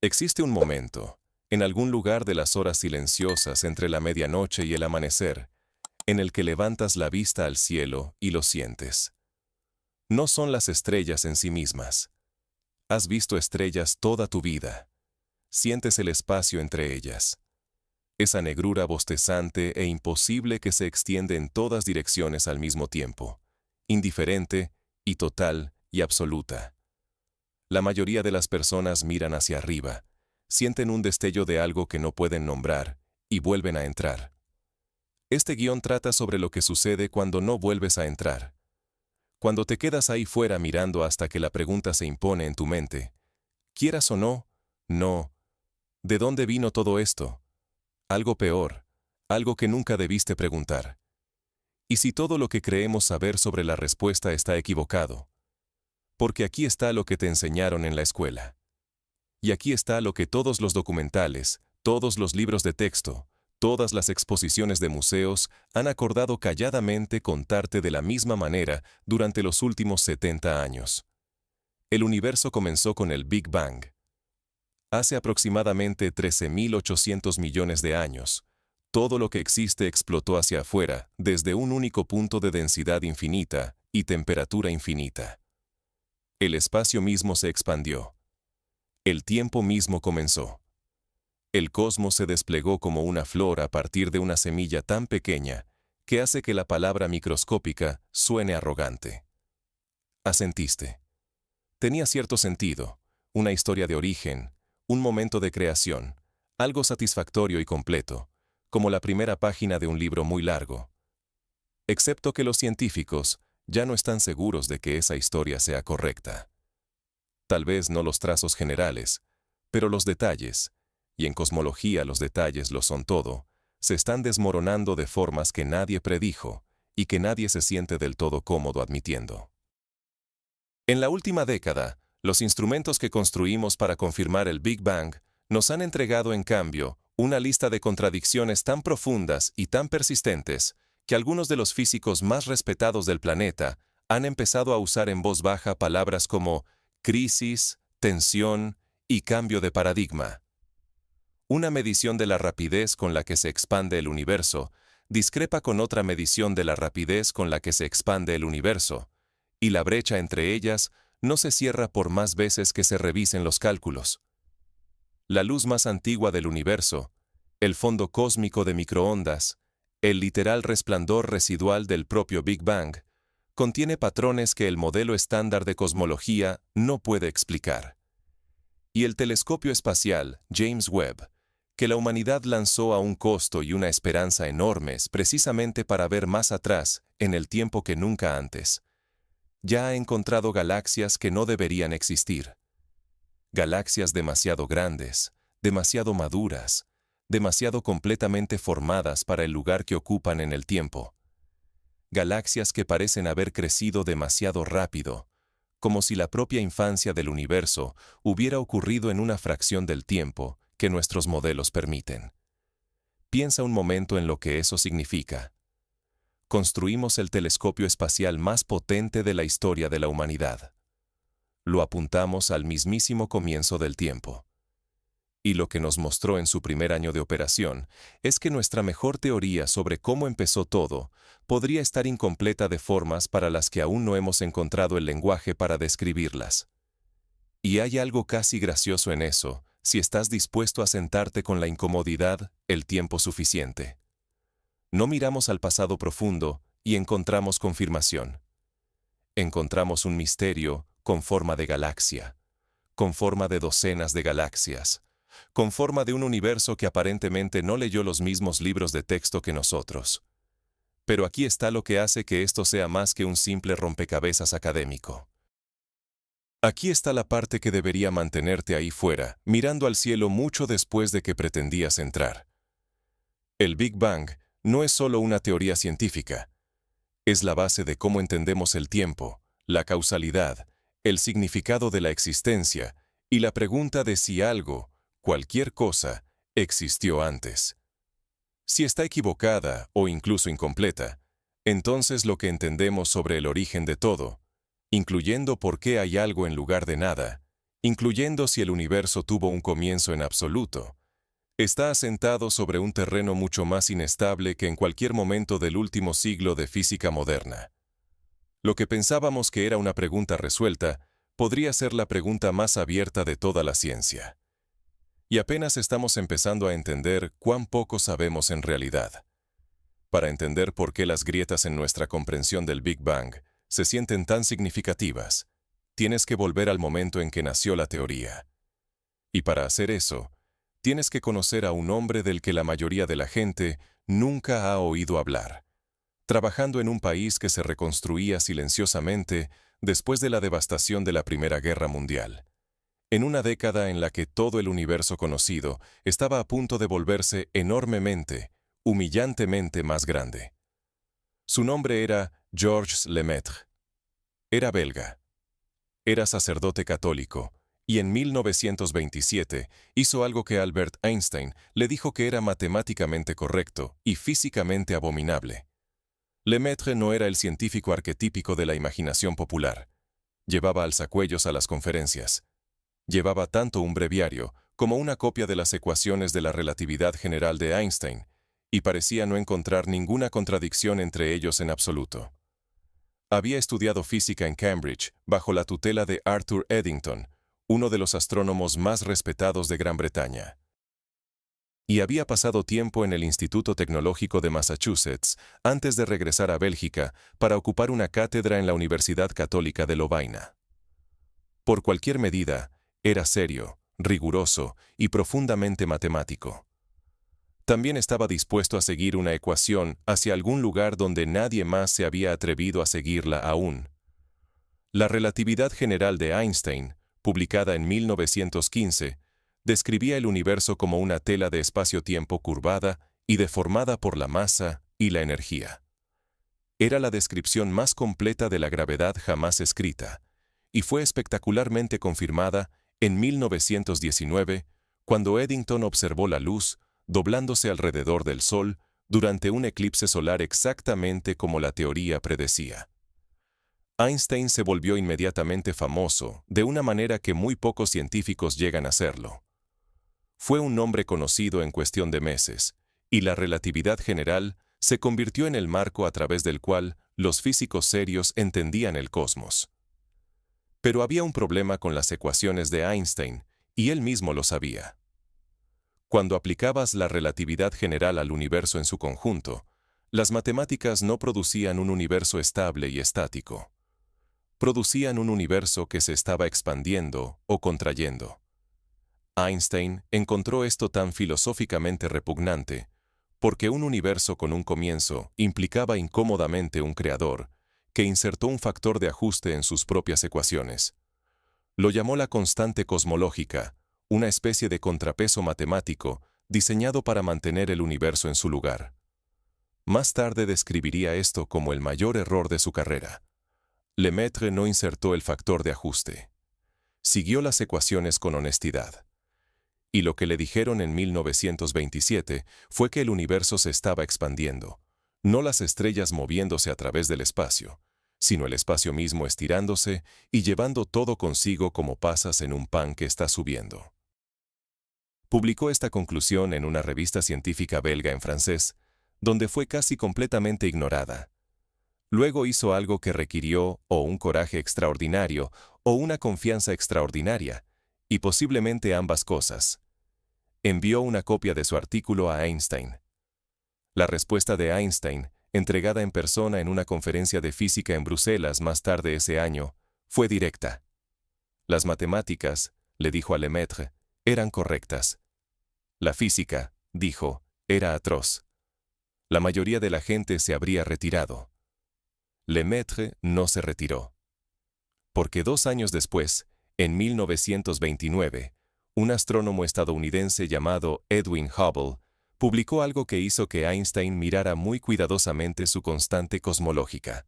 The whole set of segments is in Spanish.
Existe un momento, en algún lugar de las horas silenciosas entre la medianoche y el amanecer, en el que levantas la vista al cielo y lo sientes. No son las estrellas en sí mismas. Has visto estrellas toda tu vida. Sientes el espacio entre ellas. Esa negrura bostezante e imposible que se extiende en todas direcciones al mismo tiempo, indiferente y total y absoluta. La mayoría de las personas miran hacia arriba, sienten un destello de algo que no pueden nombrar, y vuelven a entrar. Este guión trata sobre lo que sucede cuando no vuelves a entrar. Cuando te quedas ahí fuera mirando hasta que la pregunta se impone en tu mente. Quieras o no, no. ¿De dónde vino todo esto? Algo peor, algo que nunca debiste preguntar. ¿Y si todo lo que creemos saber sobre la respuesta está equivocado? Porque aquí está lo que te enseñaron en la escuela. Y aquí está lo que todos los documentales, todos los libros de texto, todas las exposiciones de museos han acordado calladamente contarte de la misma manera durante los últimos 70 años. El universo comenzó con el Big Bang. Hace aproximadamente 13.800 millones de años, todo lo que existe explotó hacia afuera desde un único punto de densidad infinita y temperatura infinita. El espacio mismo se expandió. El tiempo mismo comenzó. El cosmos se desplegó como una flor a partir de una semilla tan pequeña que hace que la palabra microscópica suene arrogante. Asentiste. Tenía cierto sentido, una historia de origen, un momento de creación, algo satisfactorio y completo, como la primera página de un libro muy largo. Excepto que los científicos ya no están seguros de que esa historia sea correcta. Tal vez no los trazos generales, pero los detalles, y en cosmología los detalles lo son todo, se están desmoronando de formas que nadie predijo y que nadie se siente del todo cómodo admitiendo. En la última década, los instrumentos que construimos para confirmar el Big Bang nos han entregado en cambio una lista de contradicciones tan profundas y tan persistentes que algunos de los físicos más respetados del planeta han empezado a usar en voz baja palabras como crisis, tensión y cambio de paradigma. Una medición de la rapidez con la que se expande el universo discrepa con otra medición de la rapidez con la que se expande el universo, y la brecha entre ellas no se cierra por más veces que se revisen los cálculos. La luz más antigua del universo, el fondo cósmico de microondas, el literal resplandor residual del propio Big Bang, contiene patrones que el modelo estándar de cosmología no puede explicar. Y el telescopio espacial, James Webb, que la humanidad lanzó a un costo y una esperanza enormes precisamente para ver más atrás en el tiempo que nunca antes, ya ha encontrado galaxias que no deberían existir. Galaxias demasiado grandes, demasiado maduras, demasiado completamente formadas para el lugar que ocupan en el tiempo. Galaxias que parecen haber crecido demasiado rápido, como si la propia infancia del universo hubiera ocurrido en una fracción del tiempo que nuestros modelos permiten. Piensa un momento en lo que eso significa. Construimos el telescopio espacial más potente de la historia de la humanidad. Lo apuntamos al mismísimo comienzo del tiempo. Y lo que nos mostró en su primer año de operación es que nuestra mejor teoría sobre cómo empezó todo podría estar incompleta de formas para las que aún no hemos encontrado el lenguaje para describirlas. Y hay algo casi gracioso en eso, si estás dispuesto a sentarte con la incomodidad el tiempo suficiente. No miramos al pasado profundo y encontramos confirmación. Encontramos un misterio con forma de galaxia, con forma de docenas de galaxias, con forma de un universo que aparentemente no leyó los mismos libros de texto que nosotros. Pero aquí está lo que hace que esto sea más que un simple rompecabezas académico. Aquí está la parte que debería mantenerte ahí fuera, mirando al cielo mucho después de que pretendías entrar. El Big Bang no es solo una teoría científica. Es la base de cómo entendemos el tiempo, la causalidad, el significado de la existencia y la pregunta de si algo, cualquier cosa, existió antes. Si está equivocada o incluso incompleta, entonces lo que entendemos sobre el origen de todo, incluyendo por qué hay algo en lugar de nada, incluyendo si el universo tuvo un comienzo en absoluto, está asentado sobre un terreno mucho más inestable que en cualquier momento del último siglo de física moderna. Lo que pensábamos que era una pregunta resuelta, podría ser la pregunta más abierta de toda la ciencia. Y apenas estamos empezando a entender cuán poco sabemos en realidad. Para entender por qué las grietas en nuestra comprensión del Big Bang se sienten tan significativas, tienes que volver al momento en que nació la teoría. Y para hacer eso, tienes que conocer a un hombre del que la mayoría de la gente nunca ha oído hablar, trabajando en un país que se reconstruía silenciosamente después de la devastación de la Primera Guerra Mundial, en una década en la que todo el universo conocido estaba a punto de volverse enormemente, humillantemente más grande. Su nombre era Georges Lemaitre. Era belga. Era sacerdote católico, y en 1927 hizo algo que Albert Einstein le dijo que era matemáticamente correcto y físicamente abominable. Lemaitre no era el científico arquetípico de la imaginación popular. Llevaba alzacuellos a las conferencias. Llevaba tanto un breviario como una copia de las ecuaciones de la relatividad general de Einstein, y parecía no encontrar ninguna contradicción entre ellos en absoluto. Había estudiado física en Cambridge bajo la tutela de Arthur Eddington, uno de los astrónomos más respetados de Gran Bretaña. Y había pasado tiempo en el Instituto Tecnológico de Massachusetts antes de regresar a Bélgica para ocupar una cátedra en la Universidad Católica de Lovaina. Por cualquier medida, era serio, riguroso y profundamente matemático. También estaba dispuesto a seguir una ecuación hacia algún lugar donde nadie más se había atrevido a seguirla aún. La relatividad general de Einstein, publicada en 1915, describía el universo como una tela de espacio-tiempo curvada y deformada por la masa y la energía. Era la descripción más completa de la gravedad jamás escrita, y fue espectacularmente confirmada en 1919, cuando Eddington observó la luz doblándose alrededor del Sol durante un eclipse solar exactamente como la teoría predecía. Einstein se volvió inmediatamente famoso, de una manera que muy pocos científicos llegan a serlo. Fue un nombre conocido en cuestión de meses, y la relatividad general se convirtió en el marco a través del cual los físicos serios entendían el cosmos. Pero había un problema con las ecuaciones de Einstein, y él mismo lo sabía. Cuando aplicabas la relatividad general al universo en su conjunto, las matemáticas no producían un universo estable y estático. Producían un universo que se estaba expandiendo o contrayendo. Einstein encontró esto tan filosóficamente repugnante, porque un universo con un comienzo implicaba incómodamente un creador, que insertó un factor de ajuste en sus propias ecuaciones. Lo llamó la constante cosmológica, una especie de contrapeso matemático diseñado para mantener el universo en su lugar. Más tarde describiría esto como el mayor error de su carrera. Lemaitre no insertó el factor de ajuste. Siguió las ecuaciones con honestidad. Y lo que le dijeron en 1927 fue que el universo se estaba expandiendo, no las estrellas moviéndose a través del espacio, sino el espacio mismo estirándose y llevando todo consigo como pasas en un pan que está subiendo. Publicó esta conclusión en una revista científica belga en francés, donde fue casi completamente ignorada. Luego hizo algo que requirió o un coraje extraordinario o una confianza extraordinaria, y posiblemente ambas cosas. Envió una copia de su artículo a Einstein. La respuesta de Einstein, entregada en persona en una conferencia de física en Bruselas más tarde ese año, fue directa. Las matemáticas, le dijo a Lemaitre, eran correctas. La física, dijo, era atroz. La mayoría de la gente se habría retirado. Lemaitre no se retiró. Porque 2 años después, en 1929, un astrónomo estadounidense llamado Edwin Hubble publicó algo que hizo que Einstein mirara muy cuidadosamente su constante cosmológica.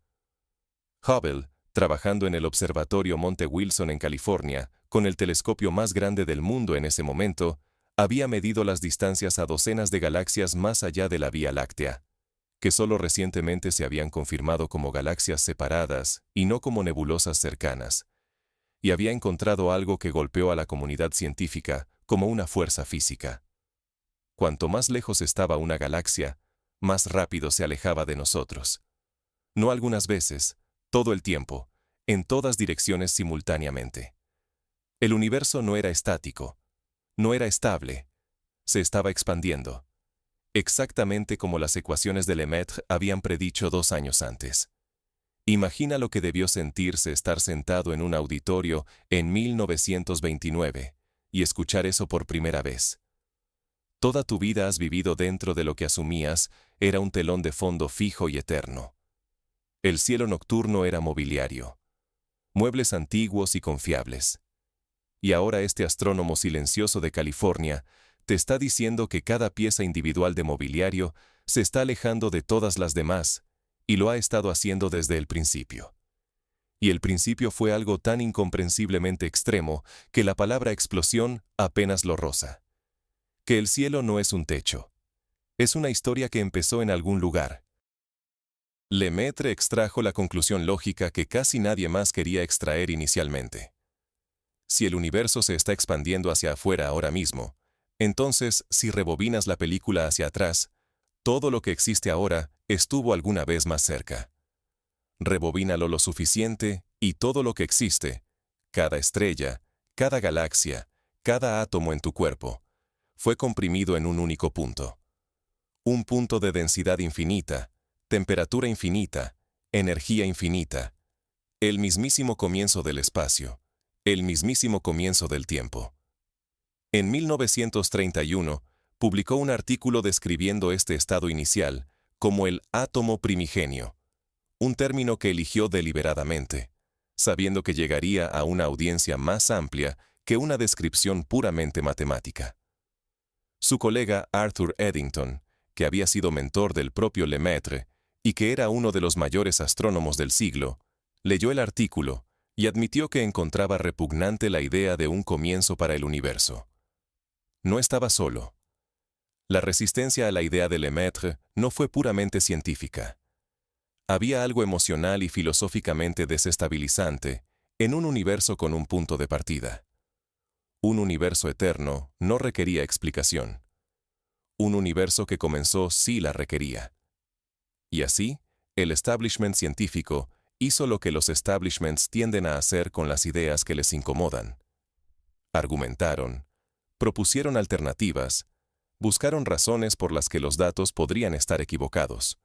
Hubble, trabajando en el observatorio Monte Wilson en California, con el telescopio más grande del mundo en ese momento, había medido las distancias a docenas de galaxias más allá de la Vía Láctea, que solo recientemente se habían confirmado como galaxias separadas y no como nebulosas cercanas, y había encontrado algo que golpeó a la comunidad científica como una fuerza física. Cuanto más lejos estaba una galaxia, más rápido se alejaba de nosotros. No algunas veces, todo el tiempo, en todas direcciones simultáneamente. El universo no era estático, no era estable, se estaba expandiendo, exactamente como las ecuaciones de Lemaitre habían predicho 2 años antes. Imagina lo que debió sentirse estar sentado en un auditorio en 1929 y escuchar eso por primera vez. Toda tu vida has vivido dentro de lo que asumías era un telón de fondo fijo y eterno. El cielo nocturno era mobiliario, muebles antiguos y confiables. Y ahora este astrónomo silencioso de California te está diciendo que cada pieza individual de mobiliario se está alejando de todas las demás, y lo ha estado haciendo desde el principio. Y el principio fue algo tan incomprensiblemente extremo que la palabra explosión apenas lo roza. Que el cielo no es un techo. Es una historia que empezó en algún lugar. Lemaitre extrajo la conclusión lógica que casi nadie más quería extraer inicialmente. Si el universo se está expandiendo hacia afuera ahora mismo, entonces, si rebobinas la película hacia atrás, todo lo que existe ahora estuvo alguna vez más cerca. Rebobínalo lo suficiente y todo lo que existe, cada estrella, cada galaxia, cada átomo en tu cuerpo, fue comprimido en un único punto. Un punto de densidad infinita, temperatura infinita, energía infinita. El mismísimo comienzo del espacio, el mismísimo comienzo del tiempo. En 1931, publicó un artículo describiendo este estado inicial como el átomo primigenio, un término que eligió deliberadamente, sabiendo que llegaría a una audiencia más amplia que una descripción puramente matemática. Su colega Arthur Eddington, que había sido mentor del propio Lemaitre y que era uno de los mayores astrónomos del siglo, leyó el artículo y admitió que encontraba repugnante la idea de un comienzo para el universo. No estaba solo. La resistencia a la idea de Lemaitre no fue puramente científica. Había algo emocional y filosóficamente desestabilizante en un universo con un punto de partida. Un universo eterno no requería explicación. Un universo que comenzó sí la requería. Y así, el establishment científico hizo lo que los establishments tienden a hacer con las ideas que les incomodan. Argumentaron, propusieron alternativas, buscaron razones por las que los datos podrían estar equivocados.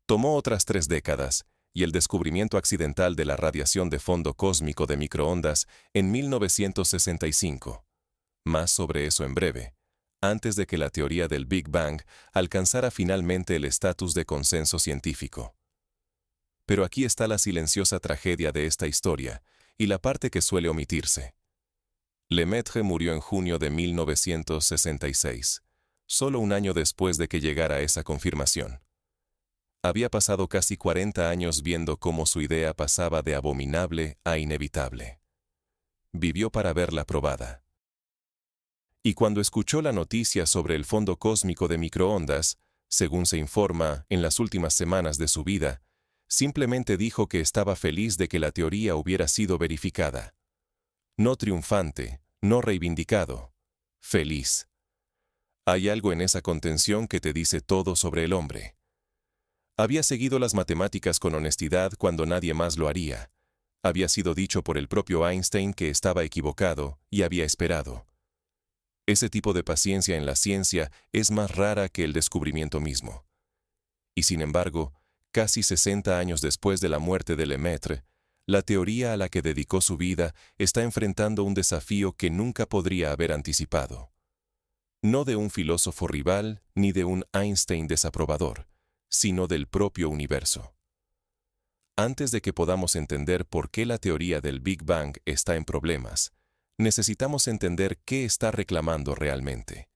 Tomó otras 3 décadas, y el descubrimiento accidental de la radiación de fondo cósmico de microondas en 1965. Más sobre eso en breve, antes de que la teoría del Big Bang alcanzara finalmente el estatus de consenso científico. Pero aquí está la silenciosa tragedia de esta historia, y la parte que suele omitirse. Lemaitre murió en junio de 1966, solo un año después de que llegara esa confirmación. Había pasado casi 40 años viendo cómo su idea pasaba de abominable a inevitable. Vivió para verla probada. Y cuando escuchó la noticia sobre el fondo cósmico de microondas, según se informa en las últimas semanas de su vida, simplemente dijo que estaba feliz de que la teoría hubiera sido verificada. No triunfante, no reivindicado, feliz. Hay algo en esa contención que te dice todo sobre el hombre. Había seguido las matemáticas con honestidad cuando nadie más lo haría. Había sido dicho por el propio Einstein que estaba equivocado y había esperado. Ese tipo de paciencia en la ciencia es más rara que el descubrimiento mismo. Y sin embargo, casi 60 años después de la muerte de Lemaitre, la teoría a la que dedicó su vida está enfrentando un desafío que nunca podría haber anticipado. No de un filósofo rival ni de un Einstein desaprobador, sino del propio universo. Antes de que podamos entender por qué la teoría del Big Bang está en problemas, necesitamos entender qué está reclamando realmente.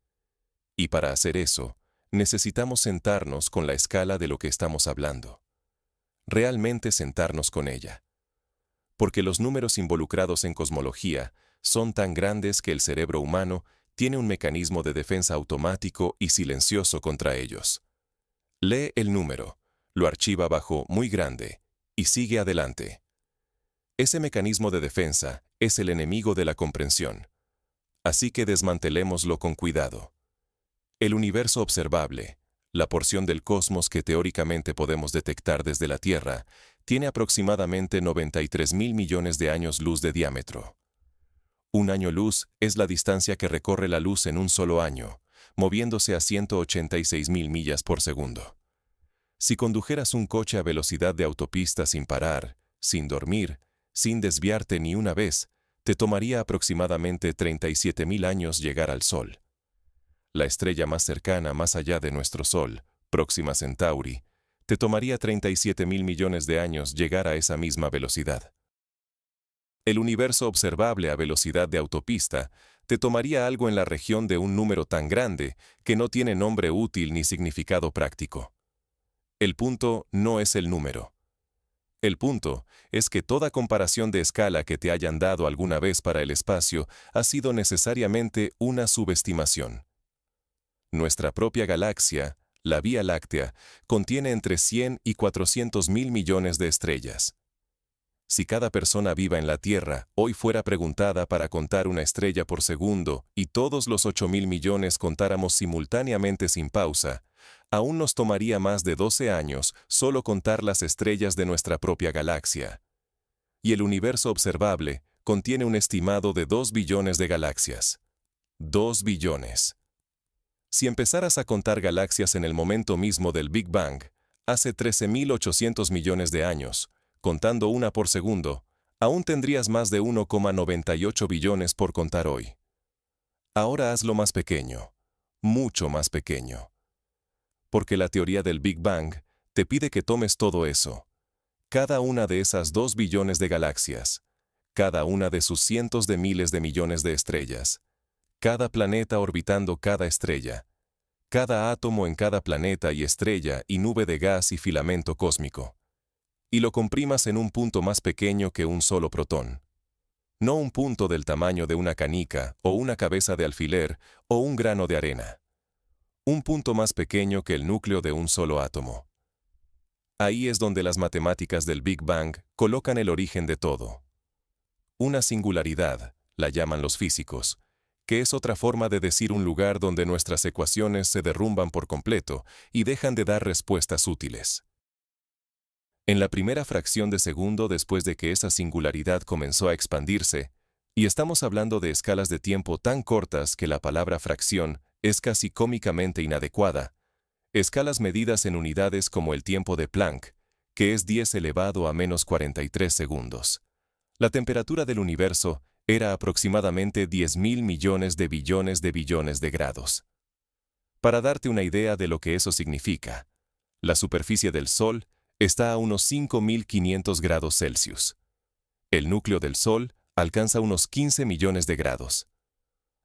Y para hacer eso, necesitamos sentarnos con la escala de lo que estamos hablando. Realmente sentarnos con ella. Porque los números involucrados en cosmología son tan grandes que el cerebro humano tiene un mecanismo de defensa automático y silencioso contra ellos. Lee el número, lo archiva bajo muy grande y sigue adelante. Ese mecanismo de defensa es el enemigo de la comprensión. Así que desmantelémoslo con cuidado. El universo observable, la porción del cosmos que teóricamente podemos detectar desde la Tierra, tiene aproximadamente 93.000 millones de años luz de diámetro. Un año luz es la distancia que recorre la luz en un solo año, moviéndose a 186.000 millas por segundo. Si condujeras un coche a velocidad de autopista sin parar, sin dormir, sin desviarte ni una vez, te tomaría aproximadamente 37.000 años llegar al Sol. La estrella más cercana más allá de nuestro Sol, Próxima Centauri, te tomaría 37.000 millones de años llegar a esa misma velocidad. El universo observable a velocidad de autopista te tomaría algo en la región de un número tan grande que no tiene nombre útil ni significado práctico. El punto no es el número. El punto es que toda comparación de escala que te hayan dado alguna vez para el espacio ha sido necesariamente una subestimación. Nuestra propia galaxia, la Vía Láctea, contiene entre 100 y 400.000 millones de estrellas. Si cada persona viva en la Tierra hoy fuera preguntada para contar una estrella por segundo y todos los 8.000 millones contáramos simultáneamente sin pausa, aún nos tomaría más de 12 años solo contar las estrellas de nuestra propia galaxia. Y el universo observable contiene un estimado de 2 billones de galaxias. 2 billones. Si empezaras a contar galaxias en el momento mismo del Big Bang, hace 13.800 millones de años, contando una por segundo, aún tendrías más de 1,98 billones por contar hoy. Ahora hazlo más pequeño, mucho más pequeño. Porque la teoría del Big Bang te pide que tomes todo eso, cada una de esas 2 billones de galaxias, cada una de sus cientos de miles de millones de estrellas, cada planeta orbitando cada estrella, cada átomo en cada planeta y estrella y nube de gas y filamento cósmico, y lo comprimas en un punto más pequeño que un solo protón. No un punto del tamaño de una canica o una cabeza de alfiler o un grano de arena. Un punto más pequeño que el núcleo de un solo átomo. Ahí es donde las matemáticas del Big Bang colocan el origen de todo. Una singularidad, la llaman los físicos, que es otra forma de decir un lugar donde nuestras ecuaciones se derrumban por completo y dejan de dar respuestas útiles. En la primera fracción de segundo después de que esa singularidad comenzó a expandirse, y estamos hablando de escalas de tiempo tan cortas que la palabra fracción es casi cómicamente inadecuada, escalas medidas en unidades como el tiempo de Planck, que es 10 elevado a menos 43 segundos. La temperatura del universo era aproximadamente 10.000 millones de billones de grados. Para darte una idea de lo que eso significa, la superficie del Sol está a unos 5.500 grados Celsius. El núcleo del Sol alcanza unos 15 millones de grados.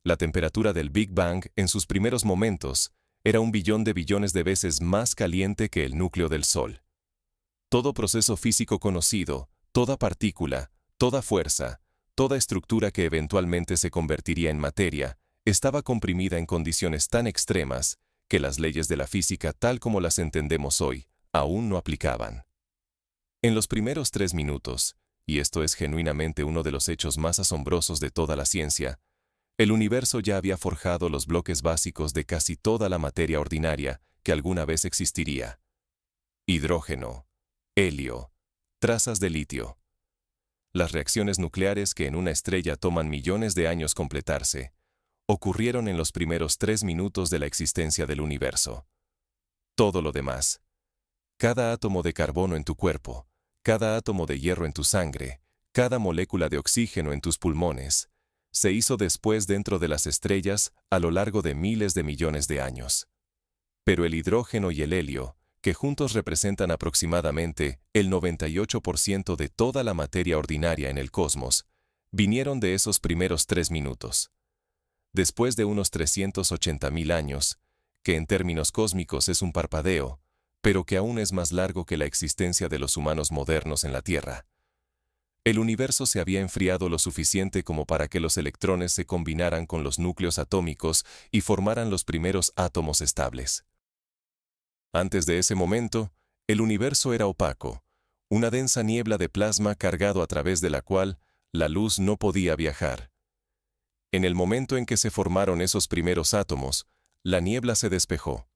La temperatura del Big Bang en sus primeros momentos era 1 billón de billones de veces más caliente que el núcleo del Sol. Todo proceso físico conocido, toda partícula, toda fuerza, toda estructura que eventualmente se convertiría en materia, estaba comprimida en condiciones tan extremas que las leyes de la física tal como las entendemos hoy aún no aplicaban. En los primeros 3 minutos, y esto es genuinamente uno de los hechos más asombrosos de toda la ciencia, el universo ya había forjado los bloques básicos de casi toda la materia ordinaria que alguna vez existiría. Hidrógeno, helio, trazas de litio. Las reacciones nucleares que en una estrella toman millones de años completarse, ocurrieron en los primeros 3 minutos de la existencia del universo. Todo lo demás, cada átomo de carbono en tu cuerpo, cada átomo de hierro en tu sangre, cada molécula de oxígeno en tus pulmones, se hizo después dentro de las estrellas a lo largo de miles de millones de años. Pero el hidrógeno y el helio, que juntos representan aproximadamente el 98% de toda la materia ordinaria en el cosmos, vinieron de esos primeros 3 minutos. Después de unos 380.000 años, que en términos cósmicos es un parpadeo, pero que aún es más largo que la existencia de los humanos modernos en la Tierra. El universo se había enfriado lo suficiente como para que los electrones se combinaran con los núcleos atómicos y formaran los primeros átomos estables. Antes de ese momento, el universo era opaco, una densa niebla de plasma cargado a través de la cual La luz no podía viajar. En el momento en que se formaron esos primeros átomos, la niebla se despejó.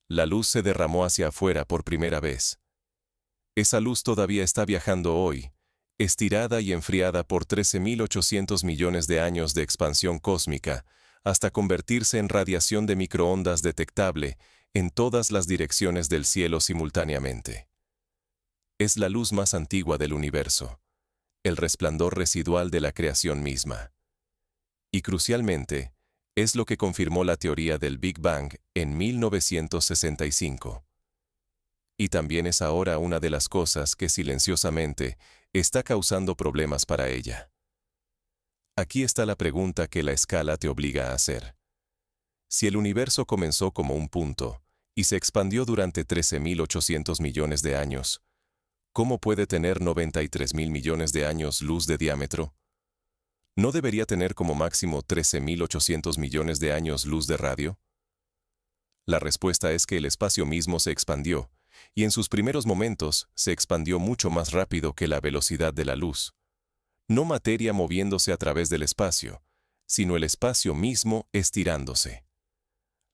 La luz se derramó hacia afuera por primera vez. Esa luz todavía está viajando hoy, estirada y enfriada por 13.800 millones de años de expansión cósmica, hasta convertirse en radiación de microondas detectable en todas las direcciones del cielo simultáneamente. Es la luz más antigua del universo, el resplandor residual de la creación misma. Y crucialmente, es lo que confirmó la teoría del Big Bang en 1965. Y también es ahora una de las cosas que silenciosamente está causando problemas para ella. Aquí está la pregunta que la escala te obliga a hacer. Si el universo comenzó como un punto y se expandió durante 13.800 millones de años, ¿cómo puede tener 93.000 millones de años luz de diámetro? ¿No debería tener como máximo 13.800 millones de años luz de radio? La respuesta es que el espacio mismo se expandió, y en sus primeros momentos se expandió mucho más rápido que la velocidad de la luz. No materia moviéndose a través del espacio, sino el espacio mismo estirándose.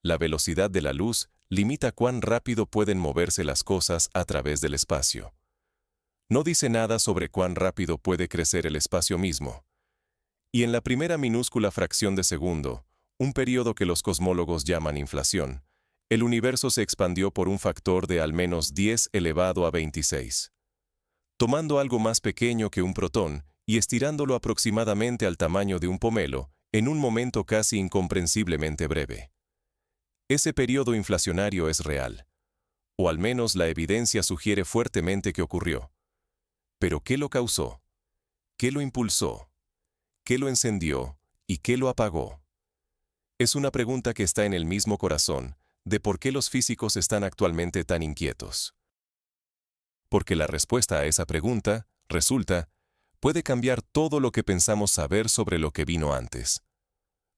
La velocidad de la luz limita cuán rápido pueden moverse las cosas a través del espacio. No dice nada sobre cuán rápido puede crecer el espacio mismo. Y en la primera minúscula fracción de segundo, un periodo que los cosmólogos llaman inflación, el universo se expandió por un factor de al menos 10 elevado a 26. Tomando algo más pequeño que un protón y estirándolo aproximadamente al tamaño de un pomelo, en un momento casi incomprensiblemente breve. Ese periodo inflacionario es real, o al menos la evidencia sugiere fuertemente que ocurrió. ¿Pero qué lo causó? ¿Qué lo impulsó? ¿Qué lo encendió y qué lo apagó? Es una pregunta que está en el mismo corazón de por qué los físicos están actualmente tan inquietos. Porque la respuesta a esa pregunta, resulta, puede cambiar todo lo que pensamos saber sobre lo que vino antes.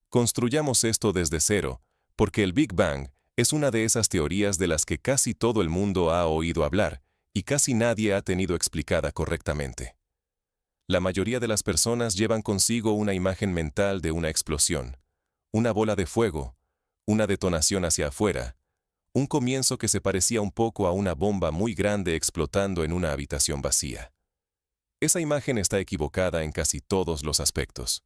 Construyamos esto desde cero, porque el Big Bang es una de esas teorías de las que casi todo el mundo ha oído hablar y casi nadie ha tenido explicada correctamente. La mayoría de las personas llevan consigo una imagen mental de una explosión, una bola de fuego, una detonación hacia afuera, un comienzo que se parecía un poco a una bomba muy grande explotando en una habitación vacía. Esa imagen está equivocada en casi todos los aspectos.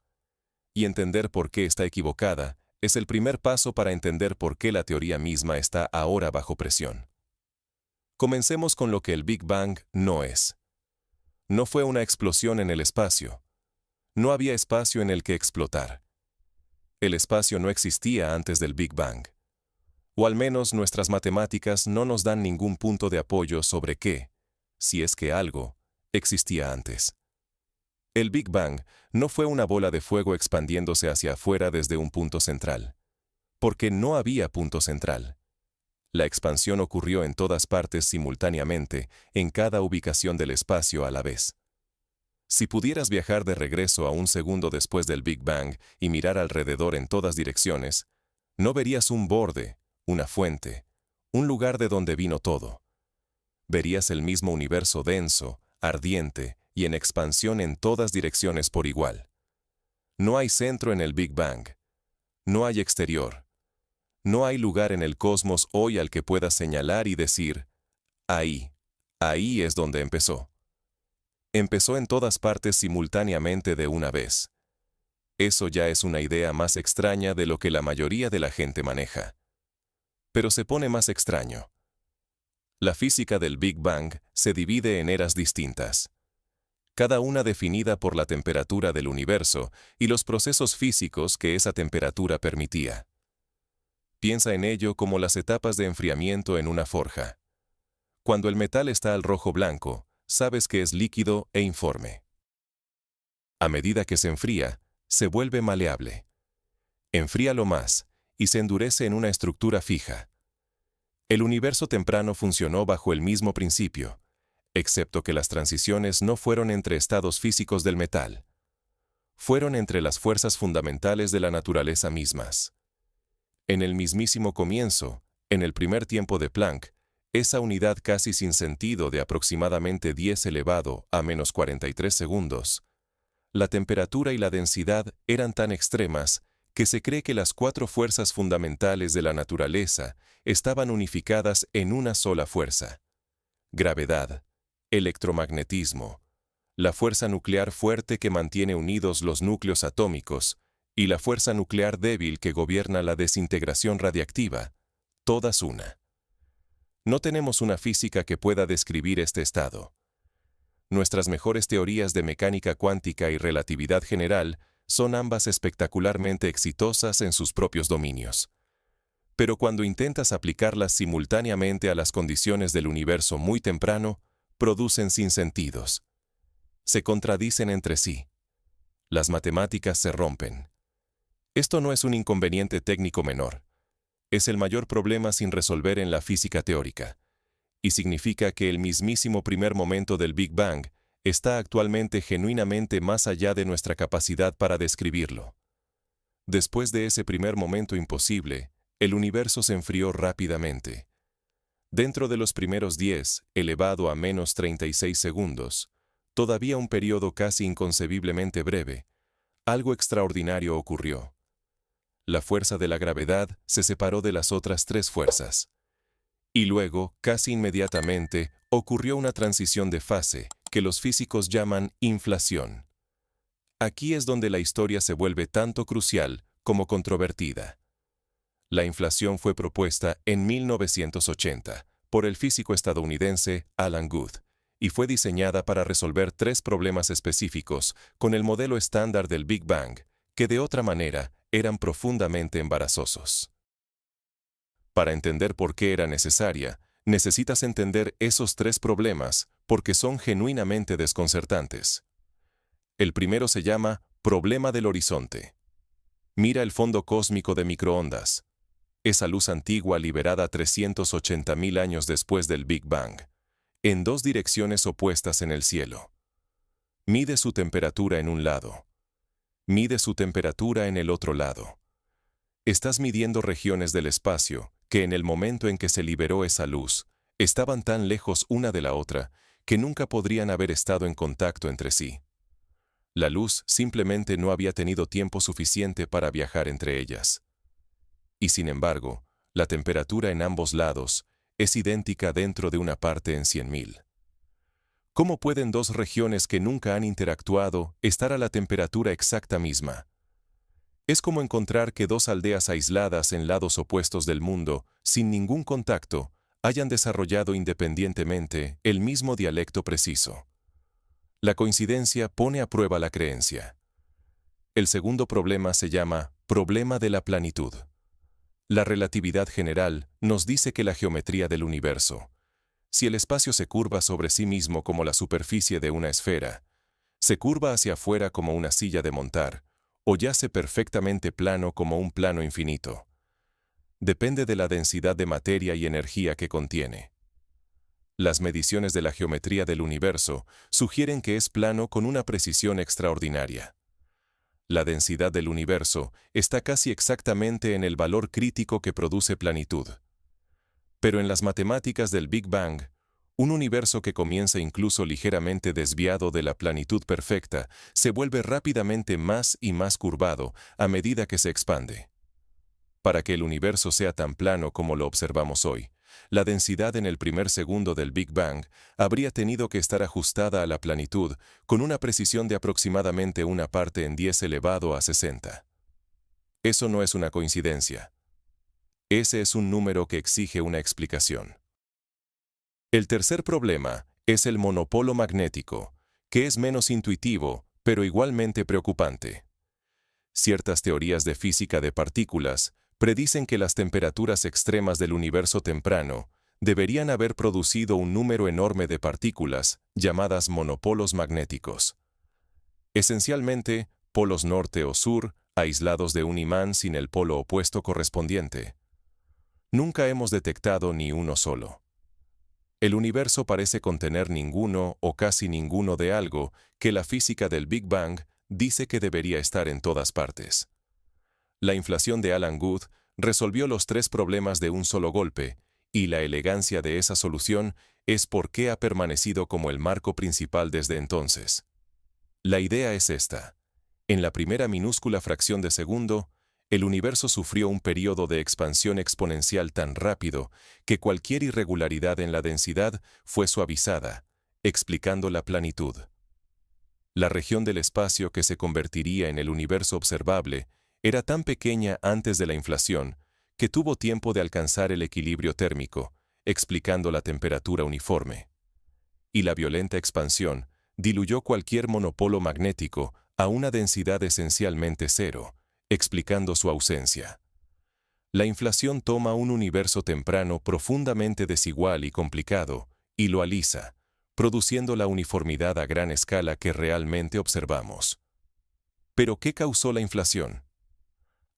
Y entender por qué está equivocada es el primer paso para entender por qué la teoría misma está ahora bajo presión. Comencemos con lo que el Big Bang no es. No fue una explosión en el espacio. No había espacio en el que explotar. El espacio no existía antes del Big Bang. O al menos nuestras matemáticas no nos dan ningún punto de apoyo sobre qué, si es que algo, existía antes. El Big Bang no fue una bola de fuego expandiéndose hacia afuera desde un punto central. Porque no había punto central. La expansión ocurrió en todas partes simultáneamente, en cada ubicación del espacio a la vez. Si pudieras viajar de regreso a un segundo después del Big Bang y mirar alrededor en todas direcciones, no verías un borde, una fuente, un lugar de donde vino todo. Verías el mismo universo denso, ardiente y en expansión en todas direcciones por igual. No hay centro en el Big Bang. No hay exterior. No hay lugar en el cosmos hoy al que puedas señalar y decir, ahí es donde empezó. Empezó en todas partes simultáneamente de una vez. Eso ya es una idea más extraña de lo que la mayoría de la gente maneja. Pero se pone más extraño. La física del Big Bang se divide en eras distintas, cada una definida por la temperatura del universo y los procesos físicos que esa temperatura permitía. Piensa en ello como las etapas de enfriamiento en una forja. Cuando el metal está al rojo blanco, sabes que es líquido e informe. A medida que se enfría, se vuelve maleable. Enfríalo más, y se endurece en una estructura fija. El universo temprano funcionó bajo el mismo principio, excepto que las transiciones no fueron entre estados físicos del metal. Fueron entre las fuerzas fundamentales de la naturaleza mismas. En el mismísimo comienzo, en el primer tiempo de Planck, esa unidad casi sin sentido de aproximadamente 10 elevado a menos 43 segundos, la temperatura y la densidad eran tan extremas que se cree que las cuatro fuerzas fundamentales de la naturaleza estaban unificadas en una sola fuerza: gravedad, electromagnetismo, la fuerza nuclear fuerte que mantiene unidos los núcleos atómicos y la fuerza nuclear débil que gobierna la desintegración radiactiva, todas una. No tenemos una física que pueda describir este estado. Nuestras mejores teorías de mecánica cuántica y relatividad general son ambas espectacularmente exitosas en sus propios dominios. Pero cuando intentas aplicarlas simultáneamente a las condiciones del universo muy temprano, producen sinsentidos. Se contradicen entre sí. Las matemáticas se rompen. Esto no es un inconveniente técnico menor. Es el mayor problema sin resolver en la física teórica, y significa que el mismísimo primer momento del Big Bang está actualmente genuinamente más allá de nuestra capacidad para describirlo. Después de ese primer momento imposible, el universo se enfrió rápidamente. Dentro de los primeros 10, elevado a menos 36 segundos, todavía un periodo casi inconcebiblemente breve, algo extraordinario ocurrió. La fuerza de la gravedad se separó de las otras tres fuerzas. Y luego, casi inmediatamente, ocurrió una transición de fase que los físicos llaman inflación. Aquí es donde la historia se vuelve tanto crucial como controvertida. La inflación fue propuesta en 1980 por el físico estadounidense Alan Guth y fue diseñada para resolver tres problemas específicos con el modelo estándar del Big Bang, que de otra manera eran profundamente embarazosos. Para entender por qué era necesaria, necesitas entender esos tres problemas porque son genuinamente desconcertantes. El primero se llama problema del horizonte. Mira el fondo cósmico de microondas. Esa luz antigua liberada 380.000 años después del Big Bang, en dos direcciones opuestas en el cielo. Mide su temperatura en un lado. Mide su temperatura en el otro lado. Estás midiendo regiones del espacio que en el momento en que se liberó esa luz, estaban tan lejos una de la otra que nunca podrían haber estado en contacto entre sí. La luz simplemente no había tenido tiempo suficiente para viajar entre ellas. Y sin embargo, la temperatura en ambos lados es idéntica dentro de una parte en 100.000. ¿Cómo pueden dos regiones que nunca han interactuado estar a la temperatura exacta misma? Es como encontrar que dos aldeas aisladas en lados opuestos del mundo, sin ningún contacto, hayan desarrollado independientemente el mismo dialecto preciso. La coincidencia pone a prueba la creencia. El segundo problema se llama problema de la planitud. La relatividad general nos dice que la geometría del universo, si el espacio se curva sobre sí mismo como la superficie de una esfera, se curva hacia afuera como una silla de montar, o yace perfectamente plano como un plano infinito. Depende de la densidad de materia y energía que contiene. Las mediciones de la geometría del universo sugieren que es plano con una precisión extraordinaria. La densidad del universo está casi exactamente en el valor crítico que produce planitud. Pero en las matemáticas del Big Bang, un universo que comienza incluso ligeramente desviado de la planitud perfecta se vuelve rápidamente más y más curvado a medida que se expande. Para que el universo sea tan plano como lo observamos hoy, la densidad en el primer segundo del Big Bang habría tenido que estar ajustada a la planitud con una precisión de aproximadamente una parte en 10 elevado a 60. Eso no es una coincidencia. Ese es un número que exige una explicación. El tercer problema es el monopolo magnético, que es menos intuitivo, pero igualmente preocupante. Ciertas teorías de física de partículas predicen que las temperaturas extremas del universo temprano deberían haber producido un número enorme de partículas, llamadas monopolos magnéticos. Esencialmente, polos norte o sur, aislados de un imán sin el polo opuesto correspondiente. Nunca hemos detectado ni uno solo. El universo parece contener ninguno o casi ninguno de algo que la física del Big Bang dice que debería estar en todas partes. La inflación de Alan Guth resolvió los tres problemas de un solo golpe, y la elegancia de esa solución es por qué ha permanecido como el marco principal desde entonces. La idea es esta. En la primera minúscula fracción de segundo, el universo sufrió un período de expansión exponencial tan rápido que cualquier irregularidad en la densidad fue suavizada, explicando la planitud. La región del espacio que se convertiría en el universo observable era tan pequeña antes de la inflación que tuvo tiempo de alcanzar el equilibrio térmico, explicando la temperatura uniforme. Y la violenta expansión diluyó cualquier monopolo magnético a una densidad esencialmente cero, explicando su ausencia. La inflación toma un universo temprano profundamente desigual y complicado y lo alisa, produciendo la uniformidad a gran escala que realmente observamos. ¿Pero qué causó la inflación?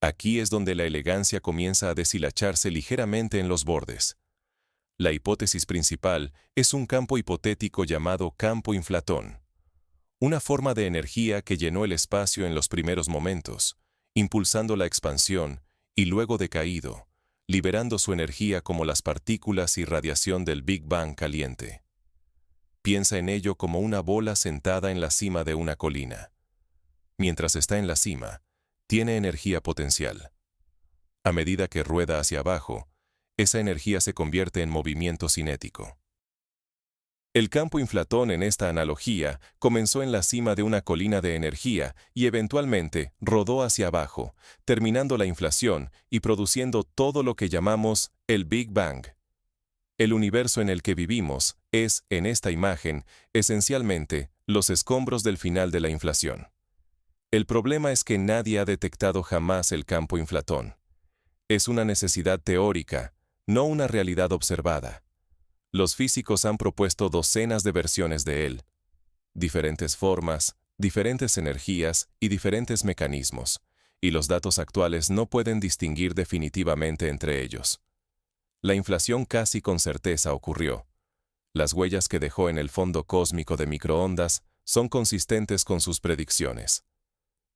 Aquí es donde la elegancia comienza a deshilacharse ligeramente en los bordes. La hipótesis principal es un campo hipotético llamado campo inflatón. Una forma de energía que llenó el espacio en los primeros momentos, impulsando la expansión y luego decaído, liberando su energía como las partículas y radiación del Big Bang caliente. Piensa en ello como una bola sentada en la cima de una colina. Mientras está en la cima, tiene energía potencial. A medida que rueda hacia abajo, esa energía se convierte en movimiento cinético. El campo inflatón en esta analogía comenzó en la cima de una colina de energía y eventualmente rodó hacia abajo, terminando la inflación y produciendo todo lo que llamamos el Big Bang. El universo en el que vivimos es, en esta imagen, esencialmente los escombros del final de la inflación. El problema es que nadie ha detectado jamás el campo inflatón. Es una necesidad teórica, no una realidad observada. Los físicos han propuesto docenas de versiones de él. Diferentes formas, diferentes energías y diferentes mecanismos, y los datos actuales no pueden distinguir definitivamente entre ellos. La inflación casi con certeza ocurrió. Las huellas que dejó en el fondo cósmico de microondas son consistentes con sus predicciones.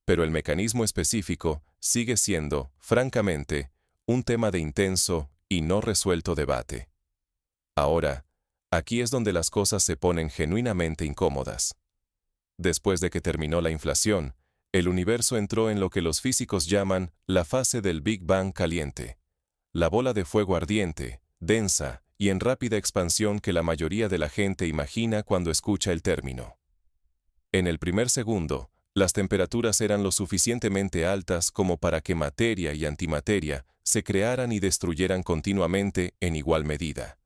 Pero el mecanismo específico sigue siendo, francamente, un tema de intenso y no resuelto debate. Ahora, aquí es donde las cosas se ponen genuinamente incómodas. Después de que terminó la inflación, el universo entró en lo que los físicos llaman la fase del Big Bang caliente. La bola de fuego ardiente, densa y en rápida expansión que la mayoría de la gente imagina cuando escucha el término. En el primer segundo, las temperaturas eran lo suficientemente altas como para que materia y antimateria se crearan y destruyeran continuamente en igual medida.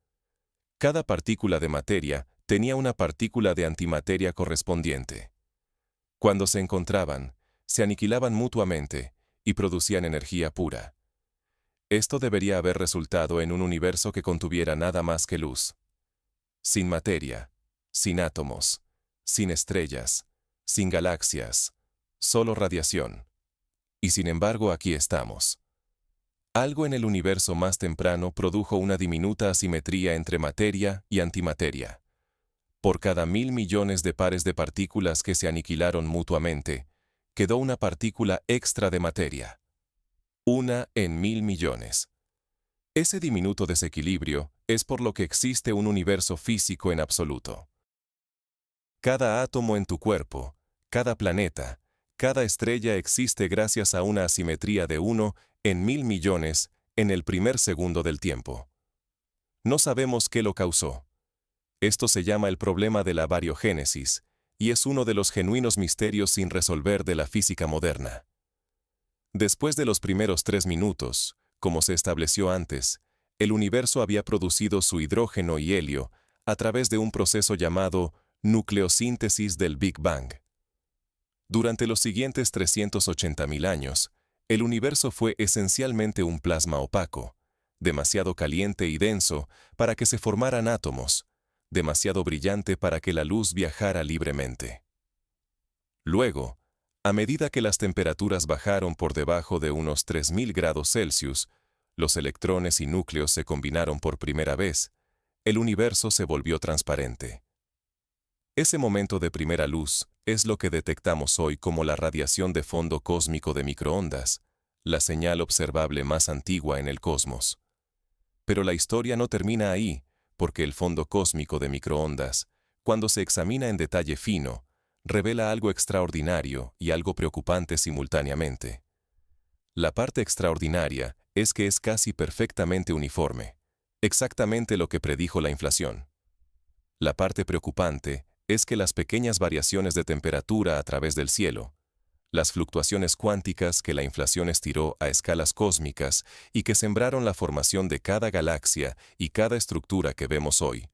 Cada partícula de materia tenía una partícula de antimateria correspondiente. Cuando se encontraban, se aniquilaban mutuamente y producían energía pura. Esto debería haber resultado en un universo que contuviera nada más que luz. Sin materia, sin átomos, sin estrellas, sin galaxias, solo radiación. Y sin embargo aquí estamos. Algo en el universo más temprano produjo una diminuta asimetría entre materia y antimateria. Por cada 1.000 millones de pares de partículas que se aniquilaron mutuamente, quedó una partícula extra de materia. Una en 1.000 millones. Ese diminuto desequilibrio es por lo que existe un universo físico en absoluto. Cada átomo en tu cuerpo, cada planeta, cada estrella existe gracias a una asimetría de 1 en 1.000 millones en el primer segundo del tiempo. No sabemos qué lo causó. Esto se llama el problema de la bariogénesis, y es uno de los genuinos misterios sin resolver de la física moderna. Después de los primeros 3 minutos, como se estableció antes, el universo había producido su hidrógeno y helio a través de un proceso llamado nucleosíntesis del Big Bang. Durante los siguientes 380.000 años, el universo fue esencialmente un plasma opaco, demasiado caliente y denso para que se formaran átomos, demasiado brillante para que la luz viajara libremente. Luego, a medida que las temperaturas bajaron por debajo de unos 3.000 grados Celsius, los electrones y núcleos se combinaron por primera vez, el universo se volvió transparente. Ese momento de primera luz es lo que detectamos hoy como la radiación de fondo cósmico de microondas, la señal observable más antigua en el cosmos. Pero la historia no termina ahí, porque el fondo cósmico de microondas, cuando se examina en detalle fino, revela algo extraordinario y algo preocupante simultáneamente. La parte extraordinaria es que es casi perfectamente uniforme, exactamente lo que predijo la inflación. La parte preocupante es que las pequeñas variaciones de temperatura a través del cielo, las fluctuaciones cuánticas que la inflación estiró a escalas cósmicas y que sembraron la formación de cada galaxia y cada estructura que vemos hoy,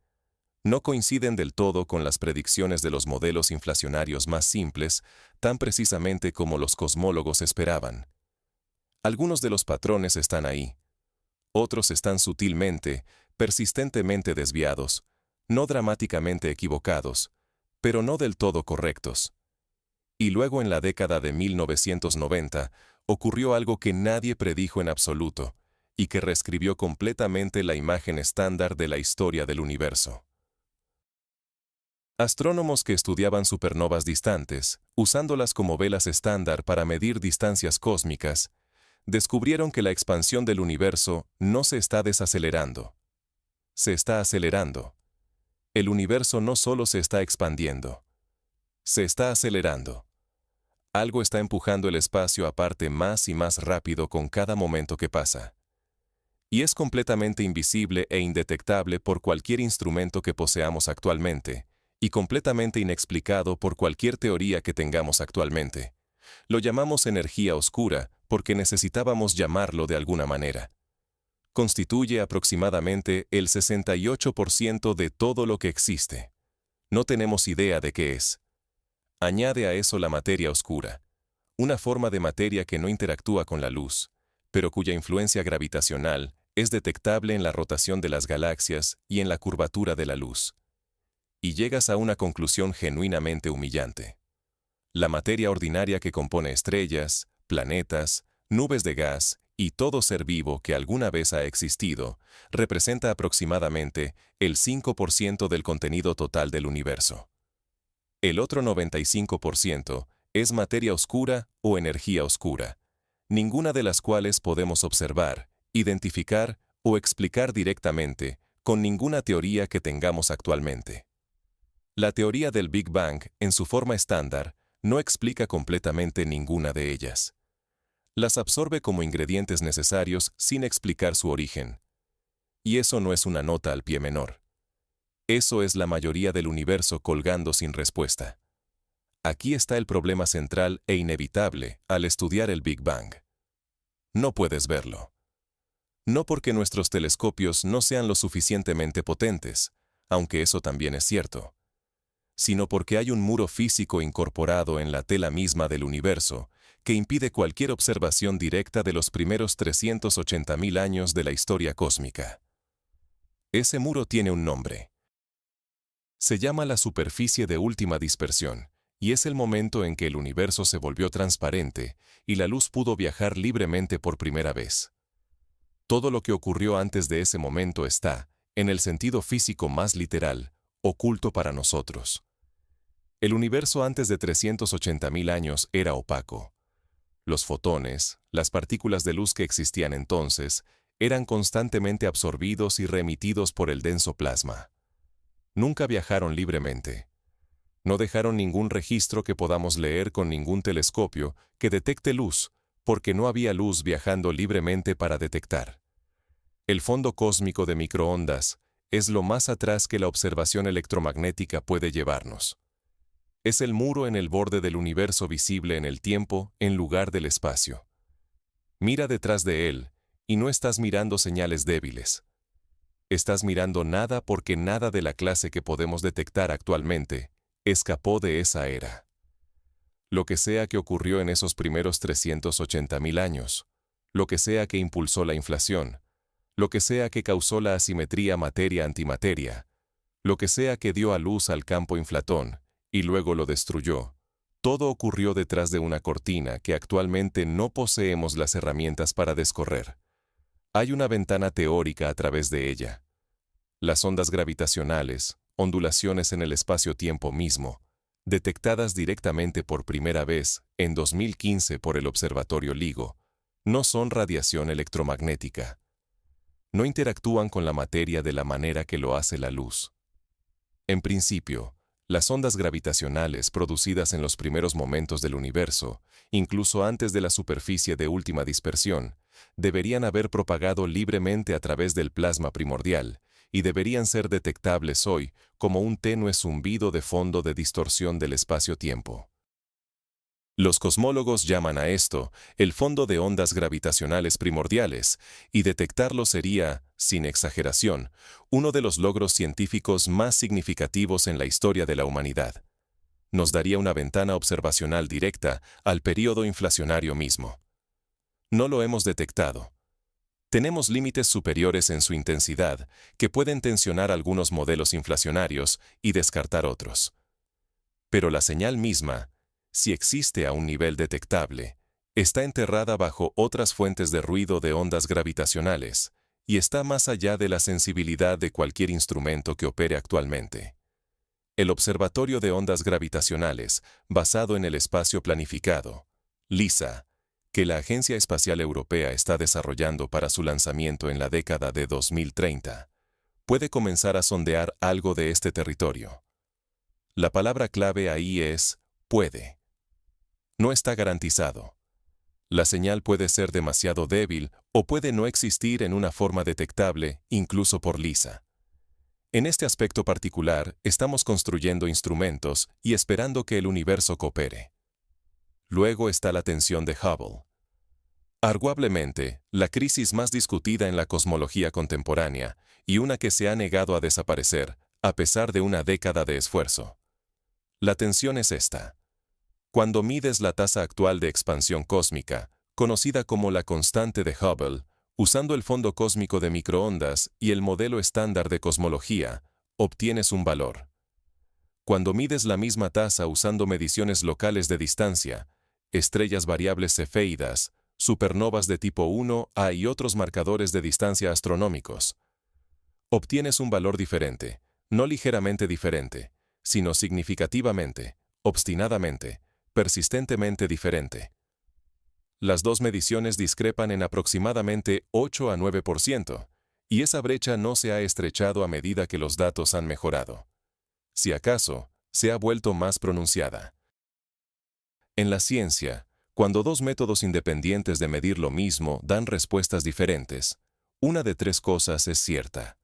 no coinciden del todo con las predicciones de los modelos inflacionarios más simples, tan precisamente como los cosmólogos esperaban. Algunos de los patrones están ahí. Otros están sutilmente, persistentemente desviados, no dramáticamente equivocados, pero no del todo correctos. Y luego en la década de 1990 ocurrió algo que nadie predijo en absoluto, y que reescribió completamente la imagen estándar de la historia del universo. Astrónomos que estudiaban supernovas distantes, usándolas como velas estándar para medir distancias cósmicas, descubrieron que la expansión del universo no se está desacelerando. Se está acelerando. El universo no solo se está expandiendo. Se está acelerando. Algo está empujando el espacio aparte más y más rápido con cada momento que pasa. Y es completamente invisible e indetectable por cualquier instrumento que poseamos actualmente, y completamente inexplicado por cualquier teoría que tengamos actualmente. Lo llamamos energía oscura porque necesitábamos llamarlo de alguna manera. Constituye aproximadamente el 68% de todo lo que existe. No tenemos idea de qué es. Añade a eso la materia oscura, una forma de materia que no interactúa con la luz, pero cuya influencia gravitacional es detectable en la rotación de las galaxias y en la curvatura de la luz. Y llegas a una conclusión genuinamente humillante. La materia ordinaria que compone estrellas, planetas, nubes de gas y todo ser vivo que alguna vez ha existido, representa aproximadamente el 5% del contenido total del universo. El otro 95% es materia oscura o energía oscura, ninguna de las cuales podemos observar, identificar o explicar directamente con ninguna teoría que tengamos actualmente. La teoría del Big Bang, en su forma estándar, no explica completamente ninguna de ellas. Las absorbe como ingredientes necesarios sin explicar su origen. Y eso no es una nota al pie menor. Eso es la mayoría del universo colgando sin respuesta. Aquí está el problema central e inevitable al estudiar el Big Bang. No puedes verlo. No porque nuestros telescopios no sean lo suficientemente potentes, aunque eso también es cierto, sino porque hay un muro físico incorporado en la tela misma del universo que impide cualquier observación directa de los primeros 380.000 años de la historia cósmica. Ese muro tiene un nombre. Se llama la superficie de última dispersión, y es el momento en que el universo se volvió transparente y la luz pudo viajar libremente por primera vez. Todo lo que ocurrió antes de ese momento está, en el sentido físico más literal, oculto para nosotros. El universo antes de 380.000 años era opaco. Los fotones, las partículas de luz que existían entonces, eran constantemente absorbidos y reemitidos por el denso plasma. Nunca viajaron libremente. No dejaron ningún registro que podamos leer con ningún telescopio que detecte luz, porque no había luz viajando libremente para detectar. El fondo cósmico de microondas es lo más atrás que la observación electromagnética puede llevarnos. Es el muro en el borde del universo visible en el tiempo en lugar del espacio. Mira detrás de él, y no estás mirando señales débiles. Estás mirando nada porque nada de la clase que podemos detectar actualmente escapó de esa era. Lo que sea que ocurrió en esos primeros 380.000 años, lo que sea que impulsó la inflación, lo que sea que causó la asimetría materia-antimateria, lo que sea que dio a luz al campo inflatón, y luego lo destruyó. Todo ocurrió detrás de una cortina que actualmente no poseemos las herramientas para descorrer. Hay una ventana teórica a través de ella. Las ondas gravitacionales, ondulaciones en el espacio-tiempo mismo, detectadas directamente por primera vez en 2015 por el Observatorio LIGO, no son radiación electromagnética. No interactúan con la materia de la manera que lo hace la luz. En principio, Las ondas gravitacionales producidas en los primeros momentos del universo, incluso antes de la superficie de última dispersión, deberían haber propagado libremente a través del plasma primordial y deberían ser detectables hoy como un tenue zumbido de fondo de distorsión del espacio-tiempo. Los cosmólogos llaman a esto el fondo de ondas gravitacionales primordiales, y detectarlo sería, sin exageración, uno de los logros científicos más significativos en la historia de la humanidad. Nos daría una ventana observacional directa al período inflacionario mismo. No lo hemos detectado. Tenemos límites superiores en su intensidad que pueden tensionar algunos modelos inflacionarios y descartar otros. Pero la señal misma, si existe a un nivel detectable, está enterrada bajo otras fuentes de ruido de ondas gravitacionales y está más allá de la sensibilidad de cualquier instrumento que opere actualmente. El Observatorio de Ondas Gravitacionales, basado en el espacio planificado, LISA, que la Agencia Espacial Europea está desarrollando para su lanzamiento en la década de 2030, puede comenzar a sondear algo de este territorio. La palabra clave ahí es puede. No está garantizado. La señal puede ser demasiado débil o puede no existir en una forma detectable, incluso por LISA. En este aspecto particular, estamos construyendo instrumentos y esperando que el universo coopere. Luego está la tensión de Hubble. Arguablemente, la crisis más discutida en la cosmología contemporánea y una que se ha negado a desaparecer, a pesar de una década de esfuerzo. La tensión es esta. Cuando mides la tasa actual de expansión cósmica, conocida como la constante de Hubble, usando el fondo cósmico de microondas y el modelo estándar de cosmología, obtienes un valor. Cuando mides la misma tasa usando mediciones locales de distancia, estrellas variables cefeidas, supernovas de tipo 1A y otros marcadores de distancia astronómicos, obtienes un valor diferente, no ligeramente diferente, sino significativamente, obstinadamente, persistentemente diferente. Las dos mediciones discrepan en aproximadamente 8 a 9%, y esa brecha no se ha estrechado a medida que los datos han mejorado. Si acaso, se ha vuelto más pronunciada. En la ciencia, cuando dos métodos independientes de medir lo mismo dan respuestas diferentes, una de tres cosas es cierta.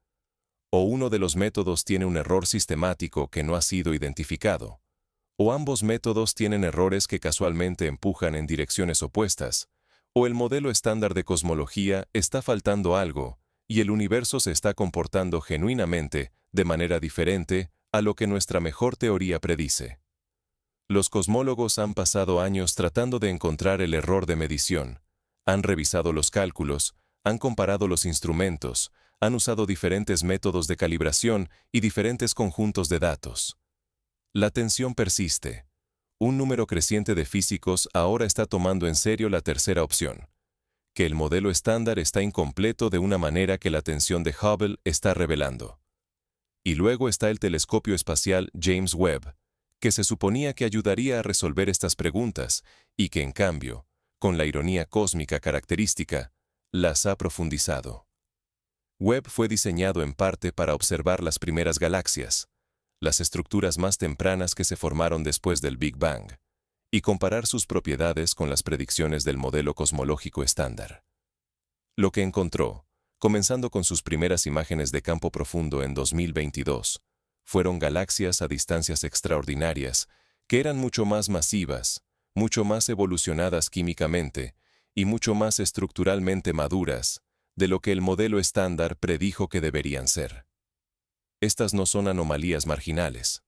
O uno de los métodos tiene un error sistemático que no ha sido identificado, o ambos métodos tienen errores que casualmente empujan en direcciones opuestas, o el modelo estándar de cosmología está faltando algo, y el universo se está comportando genuinamente, de manera diferente, a lo que nuestra mejor teoría predice. Los cosmólogos han pasado años tratando de encontrar el error de medición, han revisado los cálculos, han comparado los instrumentos, han usado diferentes métodos de calibración y diferentes conjuntos de datos. La tensión persiste. Un número creciente de físicos ahora está tomando en serio la tercera opción, que el modelo estándar está incompleto de una manera que la tensión de Hubble está revelando. Y luego está el telescopio espacial James Webb, que se suponía que ayudaría a resolver estas preguntas y que, en cambio, con la ironía cósmica característica, las ha profundizado. Webb fue diseñado en parte para observar las primeras galaxias, las estructuras más tempranas que se formaron después del Big Bang, y comparar sus propiedades con las predicciones del modelo cosmológico estándar. Lo que encontró, comenzando con sus primeras imágenes de campo profundo en 2022, fueron galaxias a distancias extraordinarias que eran mucho más masivas, mucho más evolucionadas químicamente y mucho más estructuralmente maduras de lo que el modelo estándar predijo que deberían ser. Estas no son anomalías marginales.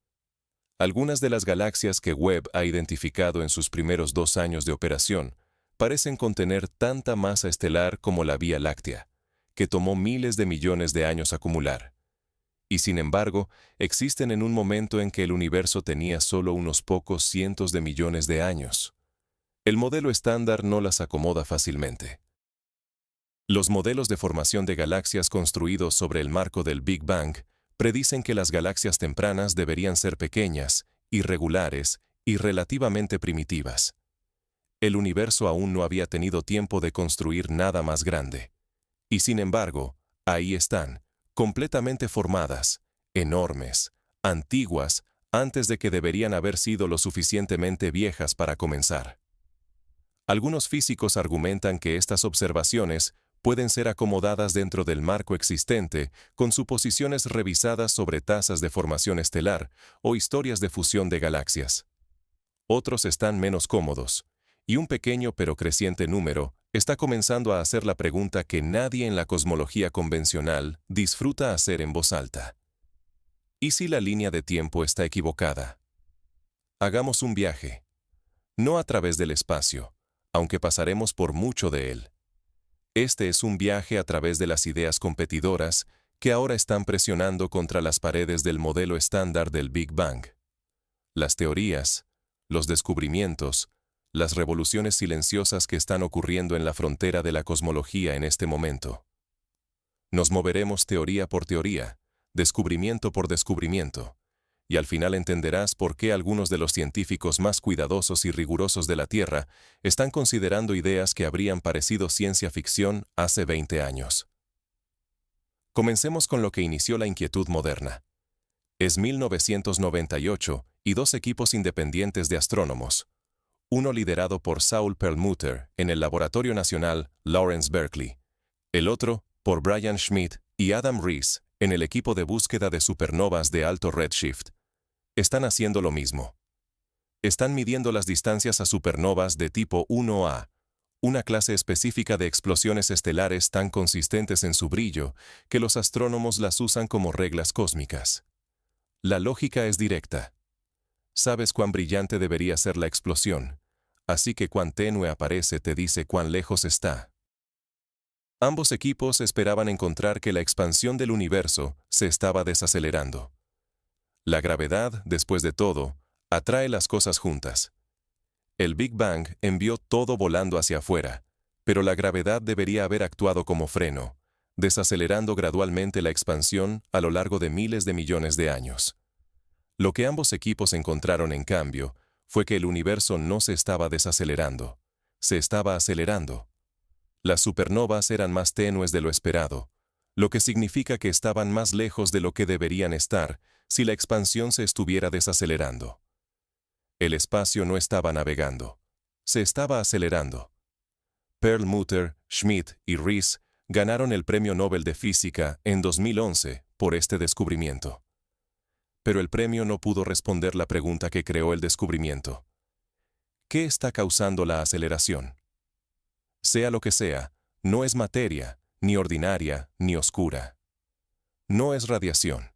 Algunas de las galaxias que Webb ha identificado en sus primeros 2 años de operación parecen contener tanta masa estelar como la Vía Láctea, que tomó miles de millones de años acumular. Y sin embargo, existen en un momento en que el universo tenía solo unos pocos cientos de millones de años. El modelo estándar no las acomoda fácilmente. Los modelos de formación de galaxias construidos sobre el marco del Big Bang predicen que las galaxias tempranas deberían ser pequeñas, irregulares y relativamente primitivas. El universo aún no había tenido tiempo de construir nada más grande. Y sin embargo, ahí están, completamente formadas, enormes, antiguas, antes de que deberían haber sido lo suficientemente viejas para comenzar. Algunos físicos argumentan que estas observaciones pueden ser acomodadas dentro del marco existente con suposiciones revisadas sobre tasas de formación estelar o historias de fusión de galaxias. Otros están menos cómodos, y un pequeño pero creciente número está comenzando a hacer la pregunta que nadie en la cosmología convencional disfruta hacer en voz alta. ¿Y si la línea de tiempo está equivocada? Hagamos un viaje, no a través del espacio, aunque pasaremos por mucho de él. Este es un viaje a través de las ideas competidoras que ahora están presionando contra las paredes del modelo estándar del Big Bang. Las teorías, los descubrimientos, las revoluciones silenciosas que están ocurriendo en la frontera de la cosmología en este momento. Nos moveremos teoría por teoría, descubrimiento por descubrimiento, y al final entenderás por qué algunos de los científicos más cuidadosos y rigurosos de la Tierra están considerando ideas que habrían parecido ciencia ficción hace 20 años. Comencemos con lo que inició la inquietud moderna. Es 1998 y dos equipos independientes de astrónomos, uno liderado por Saul Perlmutter en el Laboratorio Nacional Lawrence Berkeley, el otro por Brian Schmidt y Adam Rees en el equipo de búsqueda de supernovas de alto redshift. Están haciendo lo mismo. Están midiendo las distancias a supernovas de tipo 1A, una clase específica de explosiones estelares tan consistentes en su brillo que los astrónomos las usan como reglas cósmicas. La lógica es directa. Sabes cuán brillante debería ser la explosión, así que cuán tenue aparece te dice cuán lejos está. Ambos equipos esperaban encontrar que la expansión del universo se estaba desacelerando. La gravedad, después de todo, atrae las cosas juntas. El Big Bang envió todo volando hacia afuera, pero la gravedad debería haber actuado como freno, desacelerando gradualmente la expansión a lo largo de miles de millones de años. Lo que ambos equipos encontraron, en cambio, fue que el universo no se estaba desacelerando, se estaba acelerando. Las supernovas eran más tenues de lo esperado, lo que significa que estaban más lejos de lo que deberían estar si la expansión se estuviera desacelerando. El espacio no estaba navegando, se estaba acelerando. Perlmutter, Schmidt y Rees ganaron el Premio Nobel de Física en 2011 por este descubrimiento. Pero el premio no pudo responder la pregunta que creó el descubrimiento. ¿Qué está causando la aceleración? Sea lo que sea, no es materia, ni ordinaria, ni oscura. No es radiación.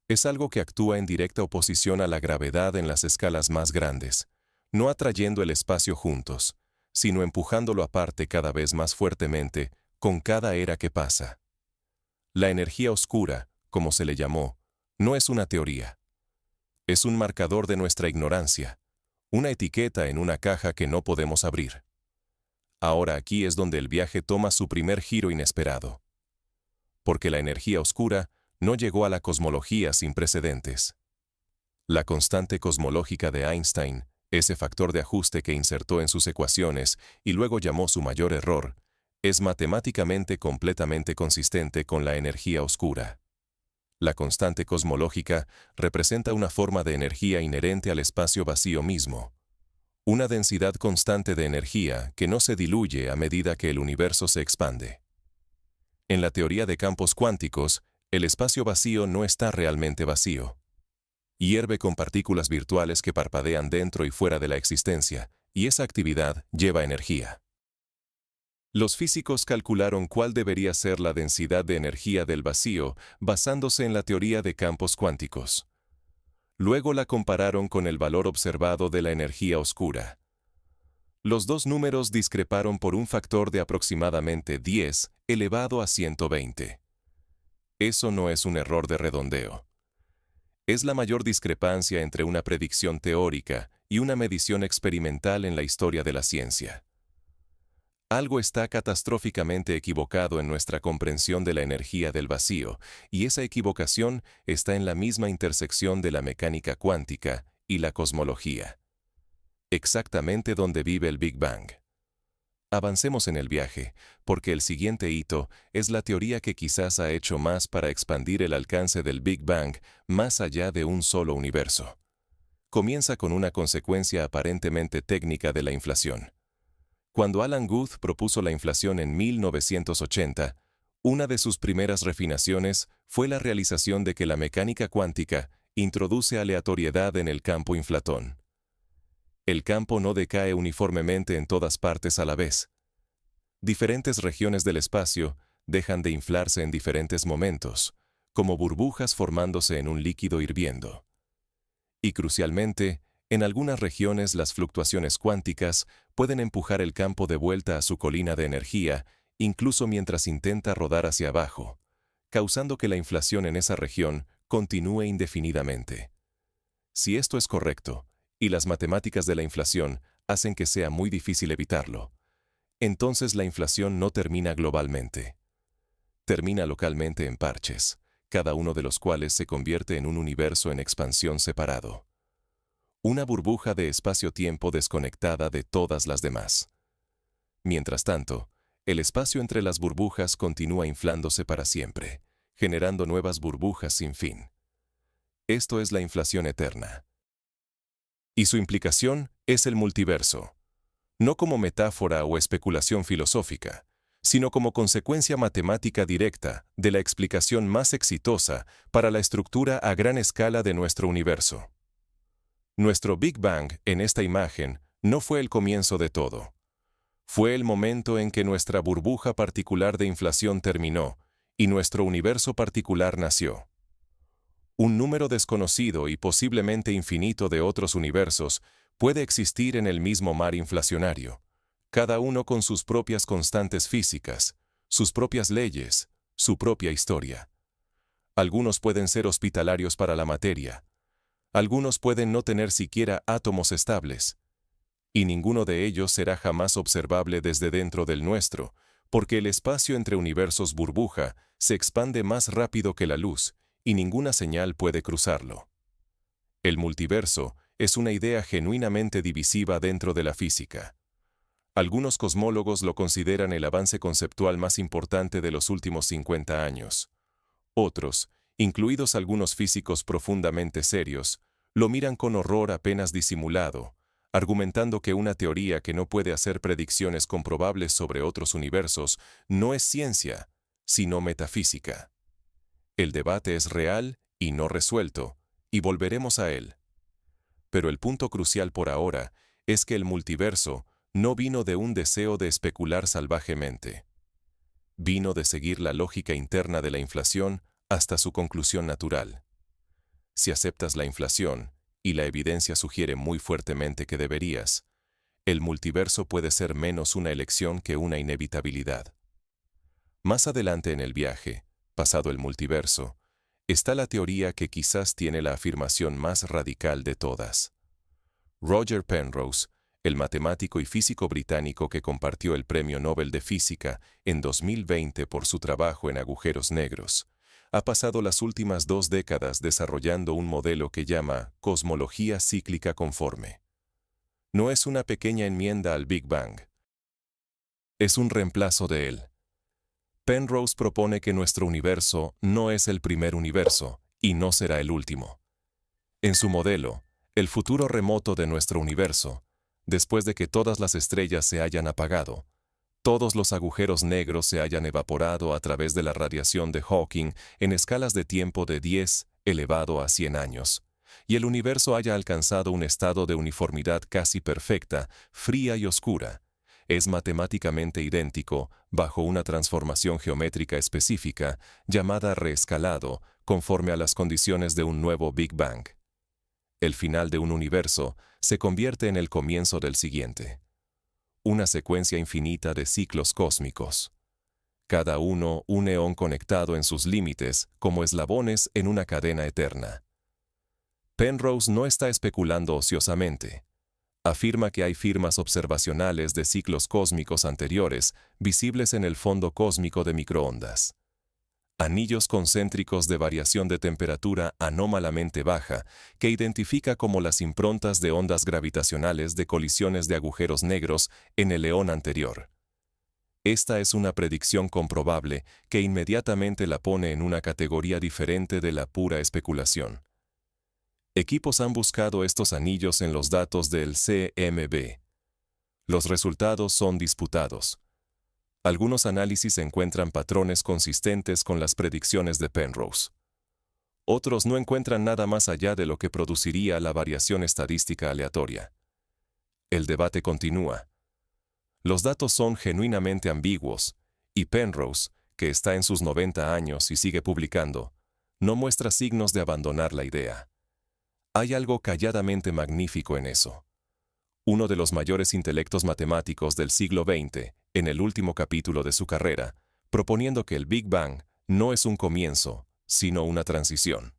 Es algo que actúa en directa oposición a la gravedad en las escalas más grandes, no atrayendo el espacio juntos, sino empujándolo aparte cada vez más fuertemente con cada era que pasa. La energía oscura, como se le llamó, no es una teoría. Es un marcador de nuestra ignorancia, una etiqueta en una caja que no podemos abrir. Ahora aquí es donde el viaje toma su primer giro inesperado. Porque la energía oscura no llegó a la cosmología sin precedentes. La constante cosmológica de Einstein, ese factor de ajuste que insertó en sus ecuaciones y luego llamó su mayor error, es matemáticamente completamente consistente con la energía oscura. La constante cosmológica representa una forma de energía inherente al espacio vacío mismo. Una densidad constante de energía que no se diluye a medida que el universo se expande. En la teoría de campos cuánticos, el espacio vacío no está realmente vacío. Hierve con partículas virtuales que parpadean dentro y fuera de la existencia, y esa actividad lleva energía. Los físicos calcularon cuál debería ser la densidad de energía del vacío basándose en la teoría de campos cuánticos. Luego la compararon con el valor observado de la energía oscura. Los dos números discreparon por un factor de aproximadamente 10 elevado a 120. Eso no es un error de redondeo. Es la mayor discrepancia entre una predicción teórica y una medición experimental en la historia de la ciencia. Algo está catastróficamente equivocado en nuestra comprensión de la energía del vacío, y esa equivocación está en la misma intersección de la mecánica cuántica y la cosmología. Exactamente donde vive el Big Bang. Avancemos en el viaje, porque el siguiente hito es la teoría que quizás ha hecho más para expandir el alcance del Big Bang más allá de un solo universo. Comienza con una consecuencia aparentemente técnica de la inflación. Cuando Alan Guth propuso la inflación en 1980, una de sus primeras refinaciones fue la realización de que la mecánica cuántica introduce aleatoriedad en el campo inflatón. El campo no decae uniformemente en todas partes a la vez. Diferentes regiones del espacio dejan de inflarse en diferentes momentos, como burbujas formándose en un líquido hirviendo. Y crucialmente, en algunas regiones las fluctuaciones cuánticas pueden empujar el campo de vuelta a su colina de energía, incluso mientras intenta rodar hacia abajo, causando que la inflación en esa región continúe indefinidamente. Si esto es correcto, y las matemáticas de la inflación hacen que sea muy difícil evitarlo, entonces la inflación no termina globalmente. Termina localmente en parches, cada uno de los cuales se convierte en un universo en expansión separado. Una burbuja de espacio-tiempo desconectada de todas las demás. Mientras tanto, el espacio entre las burbujas continúa inflándose para siempre, generando nuevas burbujas sin fin. Esto es la inflación eterna. Y su implicación es el multiverso, no como metáfora o especulación filosófica, sino como consecuencia matemática directa de la explicación más exitosa para la estructura a gran escala de nuestro universo. Nuestro Big Bang en esta imagen no fue el comienzo de todo. Fue el momento en que nuestra burbuja particular de inflación terminó y nuestro universo particular nació. Un número desconocido y posiblemente infinito de otros universos puede existir en el mismo mar inflacionario, cada uno con sus propias constantes físicas, sus propias leyes, su propia historia. Algunos pueden ser hospitalarios para la materia, algunos pueden no tener siquiera átomos estables, y ninguno de ellos será jamás observable desde dentro del nuestro, porque el espacio entre universos burbuja se expande más rápido que la luz, y ninguna señal puede cruzarlo. El multiverso es una idea genuinamente divisiva dentro de la física. Algunos cosmólogos lo consideran el avance conceptual más importante de los últimos 50 años. Otros, incluidos algunos físicos profundamente serios, lo miran con horror apenas disimulado, argumentando que una teoría que no puede hacer predicciones comprobables sobre otros universos no es ciencia, sino metafísica. El debate es real y no resuelto, y volveremos a él. Pero el punto crucial por ahora es que el multiverso no vino de un deseo de especular salvajemente. Vino de seguir la lógica interna de la inflación hasta su conclusión natural. Si aceptas la inflación, y la evidencia sugiere muy fuertemente que deberías, el multiverso puede ser menos una elección que una inevitabilidad. Más adelante en el viaje, pasado el multiverso, está la teoría que quizás tiene la afirmación más radical de todas. Roger Penrose, el matemático y físico británico que compartió el Premio Nobel de Física en 2020 por su trabajo en agujeros negros, ha pasado las últimas 2 décadas desarrollando un modelo que llama cosmología cíclica conforme. No es una pequeña enmienda al Big Bang. Es un reemplazo de él. Penrose propone que nuestro universo no es el primer universo y no será el último. En su modelo, el futuro remoto de nuestro universo, después de que todas las estrellas se hayan apagado, todos los agujeros negros se hayan evaporado a través de la radiación de Hawking en escalas de tiempo de 10 elevado a 100 años, y el universo haya alcanzado un estado de uniformidad casi perfecta, fría y oscura, es matemáticamente idéntico bajo una transformación geométrica específica llamada reescalado conforme a las condiciones de un nuevo Big Bang. El final de un universo se convierte en el comienzo del siguiente. Una secuencia infinita de ciclos cósmicos. Cada uno un eón conectado en sus límites como eslabones en una cadena eterna. Penrose no está especulando ociosamente. Afirma que hay firmas observacionales de ciclos cósmicos anteriores visibles en el fondo cósmico de microondas. Anillos concéntricos de variación de temperatura anómalamente baja que identifica como las improntas de ondas gravitacionales de colisiones de agujeros negros en el eón anterior. Esta es una predicción comprobable que inmediatamente la pone en una categoría diferente de la pura especulación. Equipos han buscado estos anillos en los datos del CMB. Los resultados son disputados. Algunos análisis encuentran patrones consistentes con las predicciones de Penrose. Otros no encuentran nada más allá de lo que produciría la variación estadística aleatoria. El debate continúa. Los datos son genuinamente ambiguos, y Penrose, que está en sus 90 años y sigue publicando, no muestra signos de abandonar la idea. Hay algo calladamente magnífico en eso. Uno de los mayores intelectos matemáticos del siglo XX, en el último capítulo de su carrera, proponiendo que el Big Bang no es un comienzo, sino una transición.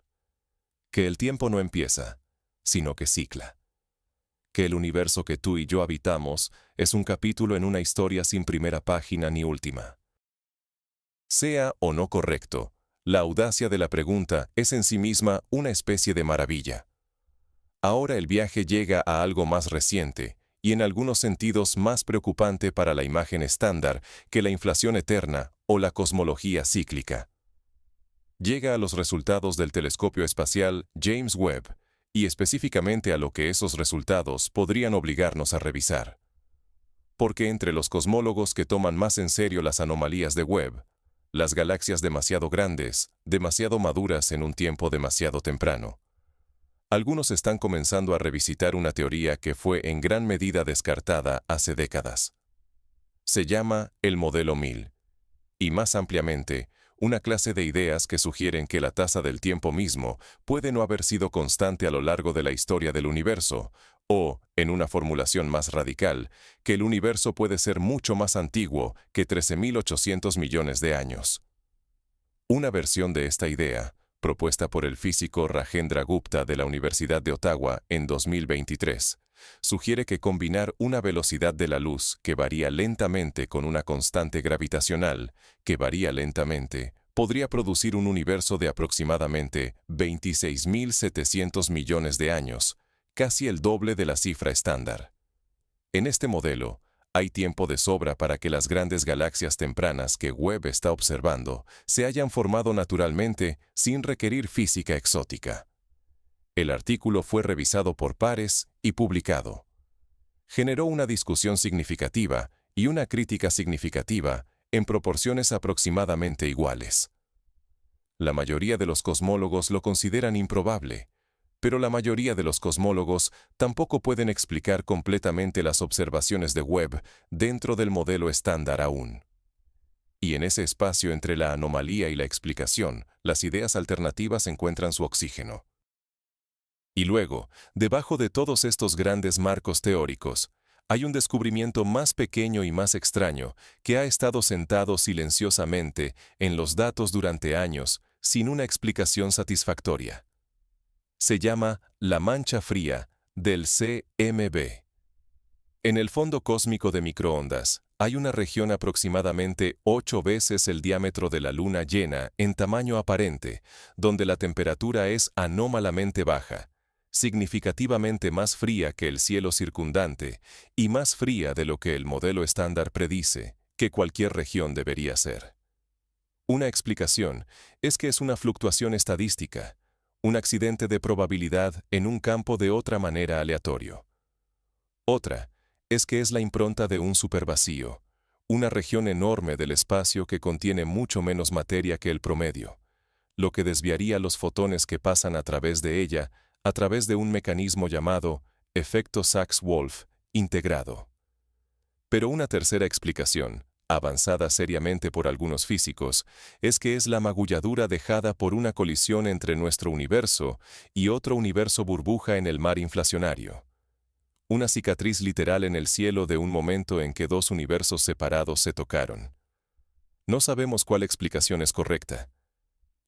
Que el tiempo no empieza, sino que cicla. Que el universo que tú y yo habitamos es un capítulo en una historia sin primera página ni última. Sea o no correcto, la audacia de la pregunta es en sí misma una especie de maravilla. Ahora el viaje llega a algo más reciente y en algunos sentidos más preocupante para la imagen estándar que la inflación eterna o la cosmología cíclica. Llega a los resultados del telescopio espacial James Webb, y específicamente a lo que esos resultados podrían obligarnos a revisar. Porque entre los cosmólogos que toman más en serio las anomalías de Webb, las galaxias demasiado grandes, demasiado maduras en un tiempo demasiado temprano, algunos están comenzando a revisitar una teoría que fue en gran medida descartada hace décadas. Se llama el modelo 1000, y más ampliamente, una clase de ideas que sugieren que la tasa del tiempo mismo puede no haber sido constante a lo largo de la historia del universo, o, en una formulación más radical, que el universo puede ser mucho más antiguo que 13.800 millones de años. Una versión de esta idea, propuesta por el físico Rajendra Gupta de la Universidad de Ottawa en 2023, sugiere que combinar una velocidad de la luz que varía lentamente con una constante gravitacional que varía lentamente podría producir un universo de aproximadamente 26.700 millones de años, casi el doble de la cifra estándar. En este modelo, hay tiempo de sobra para que las grandes galaxias tempranas que Webb está observando se hayan formado naturalmente sin requerir física exótica. El artículo fue revisado por pares y publicado. Generó una discusión significativa y una crítica significativa en proporciones aproximadamente iguales. La mayoría de los cosmólogos lo consideran improbable, pero la mayoría de los cosmólogos tampoco pueden explicar completamente las observaciones de Webb dentro del modelo estándar aún. Y en ese espacio entre la anomalía y la explicación, las ideas alternativas encuentran su oxígeno. Y luego, debajo de todos estos grandes marcos teóricos, hay un descubrimiento más pequeño y más extraño que ha estado sentado silenciosamente en los datos durante años sin una explicación satisfactoria. Se llama la mancha fría del CMB. En el fondo cósmico de microondas, hay una región aproximadamente 8 veces el diámetro de la luna llena en tamaño aparente, donde la temperatura es anómalamente baja, significativamente más fría que el cielo circundante y más fría de lo que el modelo estándar predice que cualquier región debería ser. Una explicación es que es una fluctuación estadística, un accidente de probabilidad en un campo de otra manera aleatorio. Otra es que es la impronta de un supervacío, una región enorme del espacio que contiene mucho menos materia que el promedio, lo que desviaría los fotones que pasan a través de ella a través de un mecanismo llamado efecto Sachs-Wolf integrado. Pero una tercera explicación, avanzada seriamente por algunos físicos, es que es la magulladura dejada por una colisión entre nuestro universo y otro universo burbuja en el mar inflacionario. Una cicatriz literal en el cielo de un momento en que dos universos separados se tocaron. No sabemos cuál explicación es correcta.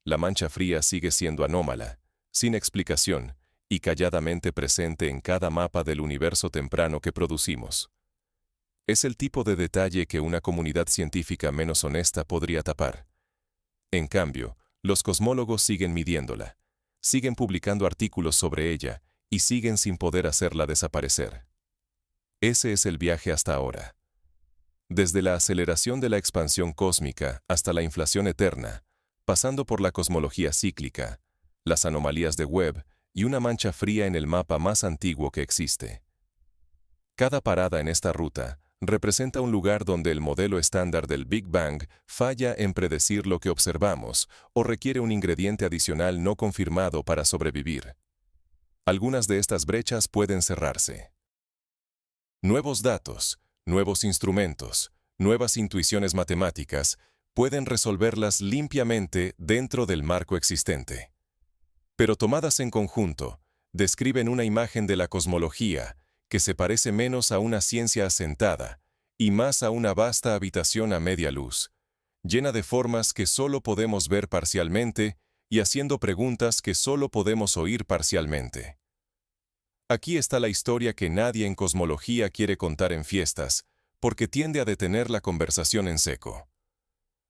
La mancha fría sigue siendo anómala, sin explicación, y calladamente presente en cada mapa del universo temprano que producimos. Es el tipo de detalle que una comunidad científica menos honesta podría tapar. En cambio, los cosmólogos siguen midiéndola, siguen publicando artículos sobre ella y siguen sin poder hacerla desaparecer. Ese es el viaje hasta ahora. Desde la aceleración de la expansión cósmica hasta la inflación eterna, pasando por la cosmología cíclica, las anomalías de Webb y una mancha fría en el mapa más antiguo que existe. Cada parada en esta ruta representa un lugar donde el modelo estándar del Big Bang falla en predecir lo que observamos o requiere un ingrediente adicional no confirmado para sobrevivir. Algunas de estas brechas pueden cerrarse. Nuevos datos, nuevos instrumentos, nuevas intuiciones matemáticas pueden resolverlas limpiamente dentro del marco existente. Pero tomadas en conjunto, describen una imagen de la cosmología que se parece menos a una ciencia asentada y más a una vasta habitación a media luz, llena de formas que solo podemos ver parcialmente y haciendo preguntas que solo podemos oír parcialmente. Aquí está la historia que nadie en cosmología quiere contar en fiestas, porque tiende a detener la conversación en seco.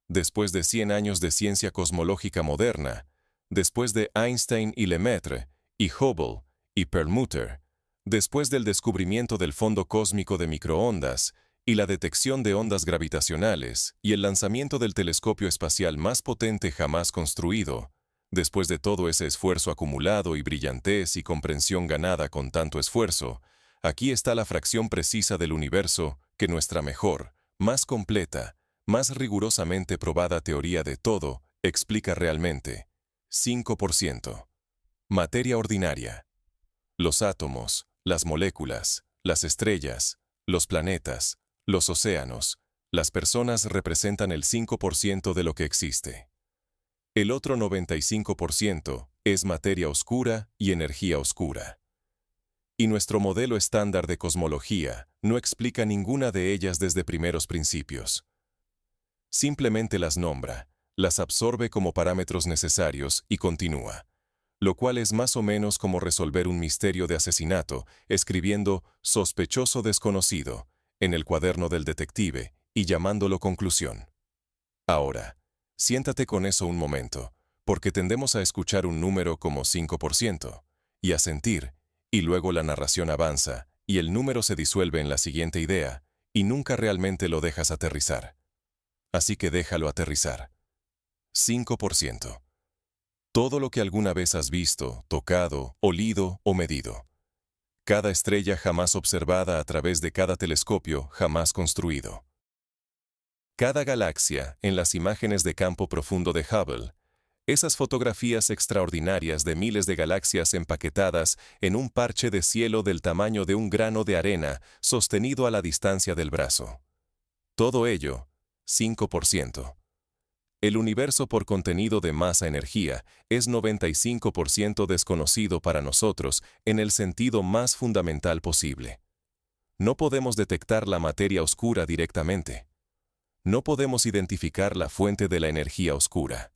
Después de 100 años de ciencia cosmológica moderna, después de Einstein y Lemaitre, y Hubble, y Perlmutter, después del descubrimiento del fondo cósmico de microondas y la detección de ondas gravitacionales y el lanzamiento del telescopio espacial más potente jamás construido, después de todo ese esfuerzo acumulado y brillantez y comprensión ganada con tanto esfuerzo, aquí está la fracción precisa del universo que nuestra mejor, más completa, más rigurosamente probada teoría de todo explica realmente. 5%. Materia ordinaria. Los átomos, las moléculas, las estrellas, los planetas, los océanos, las personas representan el 5% de lo que existe. El otro 95% es materia oscura y energía oscura. Y nuestro modelo estándar de cosmología no explica ninguna de ellas desde primeros principios. Simplemente las nombra, las absorbe como parámetros necesarios y continúa, lo cual es más o menos como resolver un misterio de asesinato escribiendo sospechoso desconocido en el cuaderno del detective y llamándolo conclusión. Ahora, siéntate con eso un momento, porque tendemos a escuchar un número como 5% y a sentir, y luego la narración avanza y el número se disuelve en la siguiente idea y nunca realmente lo dejas aterrizar. Así que déjalo aterrizar. 5%. Todo lo que alguna vez has visto, tocado, olido o medido. Cada estrella jamás observada a través de cada telescopio jamás construido. Cada galaxia en las imágenes de campo profundo de Hubble, esas fotografías extraordinarias de miles de galaxias empaquetadas en un parche de cielo del tamaño de un grano de arena sostenido a la distancia del brazo. Todo ello, 5%. El universo por contenido de masa-energía es 95% desconocido para nosotros en el sentido más fundamental posible. No podemos detectar la materia oscura directamente. No podemos identificar la fuente de la energía oscura.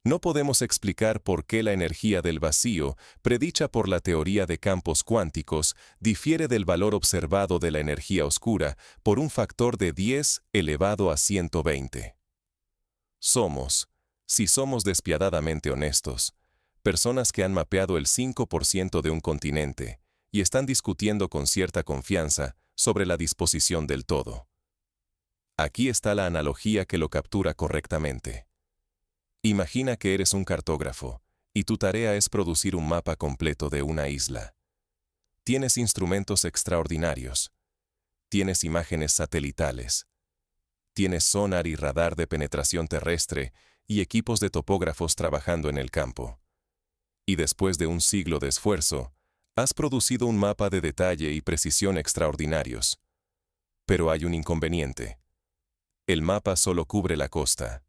No podemos explicar por qué la energía del vacío, predicha por la teoría de campos cuánticos, difiere del valor observado de la energía oscura por un factor de 10 elevado a 120. Somos, si somos despiadadamente honestos, personas que han mapeado el 5% de un continente y están discutiendo con cierta confianza sobre la disposición del todo. Aquí está la analogía que lo captura correctamente. Imagina que eres un cartógrafo, y tu tarea es producir un mapa completo de una isla. Tienes instrumentos extraordinarios. Tienes imágenes satelitales. Tienes sonar y radar de penetración terrestre y equipos de topógrafos trabajando en el campo. Y después de un siglo de esfuerzo, has producido un mapa de detalle y precisión extraordinarios. Pero hay un inconveniente. El mapa solo cubre la costa,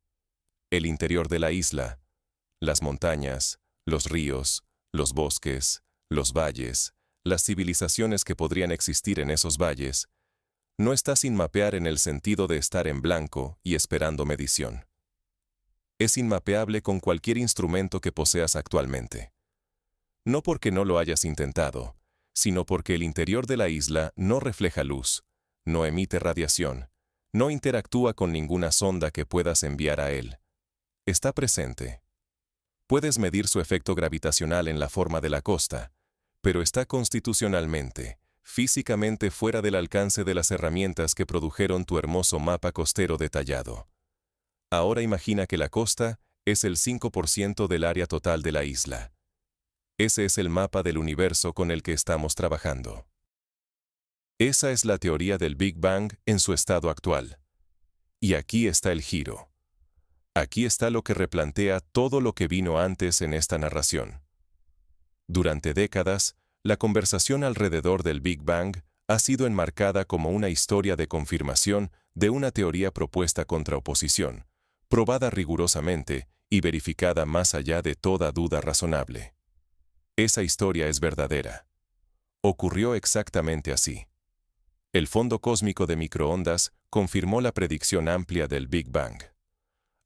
el interior de la isla, las montañas, los ríos, los bosques, los valles, las civilizaciones que podrían existir en esos valles. No está sin mapear en el sentido de estar en blanco y esperando medición. Es inmapeable con cualquier instrumento que poseas actualmente. No porque no lo hayas intentado, sino porque el interior de la isla no refleja luz, no emite radiación, no interactúa con ninguna sonda que puedas enviar a él. Está presente. Puedes medir su efecto gravitacional en la forma de la costa, pero está constitucionalmente, físicamente fuera del alcance de las herramientas que produjeron tu hermoso mapa costero detallado. Ahora imagina que la costa es el 5% del área total de la isla. Ese es el mapa del universo con el que estamos trabajando. Esa es la teoría del Big Bang en su estado actual. Y aquí está el giro. Aquí está lo que replantea todo lo que vino antes en esta narración. Durante décadas, la conversación alrededor del Big Bang ha sido enmarcada como una historia de confirmación de una teoría propuesta contra oposición, probada rigurosamente y verificada más allá de toda duda razonable. Esa historia es verdadera. Ocurrió exactamente así. El fondo cósmico de microondas confirmó la predicción amplia del Big Bang.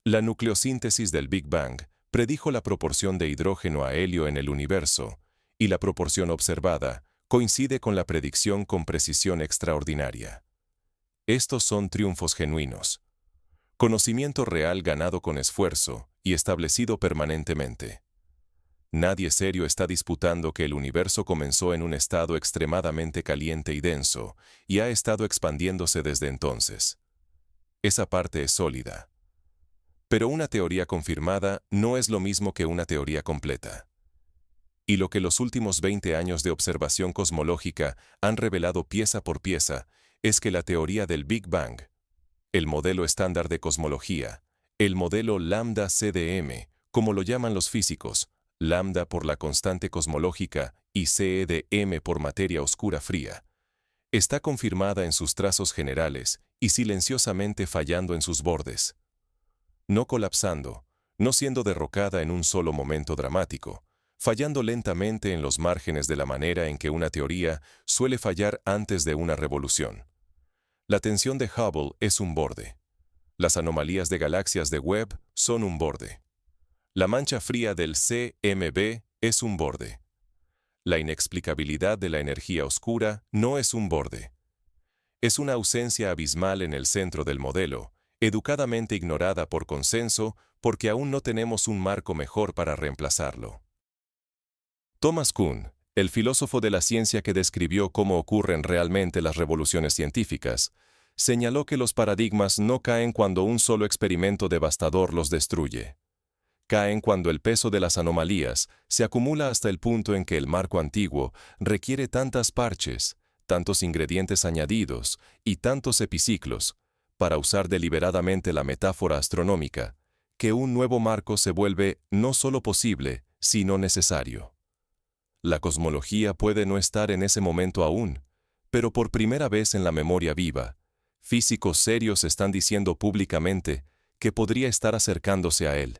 La nucleosíntesis del Big Bang predijo la proporción de hidrógeno a helio en el universo, y la proporción observada coincide con la predicción con precisión extraordinaria. Estos son triunfos genuinos. Conocimiento real ganado con esfuerzo y establecido permanentemente. Nadie serio está disputando que el universo comenzó en un estado extremadamente caliente y denso, y ha estado expandiéndose desde entonces. Esa parte es sólida. Pero una teoría confirmada no es lo mismo que una teoría completa. Y lo que los últimos 20 años de observación cosmológica han revelado pieza por pieza es que la teoría del Big Bang, el modelo estándar de cosmología, el modelo lambda CDM, como lo llaman los físicos, lambda por la constante cosmológica y CEDM por materia oscura fría, está confirmada en sus trazos generales y silenciosamente fallando en sus bordes. No colapsando, no siendo derrocada en un solo momento dramático, fallando lentamente en los márgenes de la manera en que una teoría suele fallar antes de una revolución. La tensión de Hubble es un borde. Las anomalías de galaxias de Webb son un borde. La mancha fría del CMB es un borde. La inexplicabilidad de la energía oscura no es un borde. Es una ausencia abismal en el centro del modelo, educadamente ignorada por consenso porque aún no tenemos un marco mejor para reemplazarlo. Thomas Kuhn, el filósofo de la ciencia que describió cómo ocurren realmente las revoluciones científicas, señaló que los paradigmas no caen cuando un solo experimento devastador los destruye. Caen cuando el peso de las anomalías se acumula hasta el punto en que el marco antiguo requiere tantas parches, tantos ingredientes añadidos y tantos epiciclos, para usar deliberadamente la metáfora astronómica, que un nuevo marco se vuelve no solo posible, sino necesario. La cosmología puede no estar en ese momento aún, pero por primera vez en la memoria viva, físicos serios están diciendo públicamente que podría estar acercándose a él.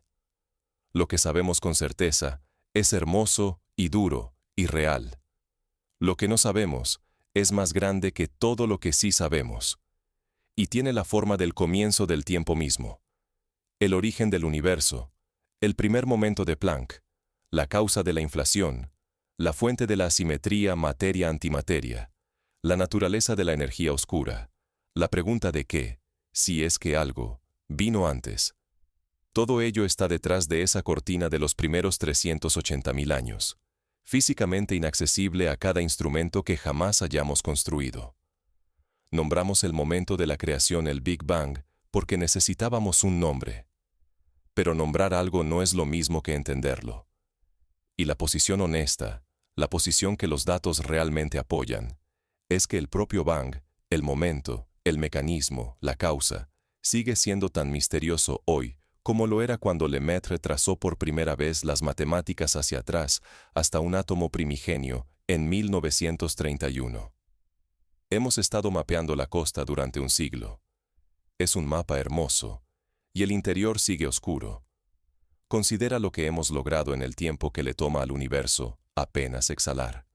Lo que sabemos con certeza es hermoso y duro y real. Lo que no sabemos es más grande que todo lo que sí sabemos. Y tiene la forma del comienzo del tiempo mismo. El origen del universo, el primer momento de Planck, la causa de la inflación, la fuente de la asimetría materia-antimateria, la naturaleza de la energía oscura, la pregunta de qué, si es que algo, vino antes. Todo ello está detrás de esa cortina de los primeros 380.000 años, físicamente inaccesible a cada instrumento que jamás hayamos construido. Nombramos el momento de la creación el Big Bang porque necesitábamos un nombre. Pero nombrar algo no es lo mismo que entenderlo. Y la posición honesta, la posición que los datos realmente apoyan, es que el propio Bang, el momento, el mecanismo, la causa, sigue siendo tan misterioso hoy como lo era cuando Lemaitre trazó por primera vez las matemáticas hacia atrás hasta un átomo primigenio en 1931. Hemos estado mapeando la costa durante un siglo. Es un mapa hermoso, y el interior sigue oscuro. Considera lo que hemos logrado en el tiempo que le toma al universo apenas exhalar.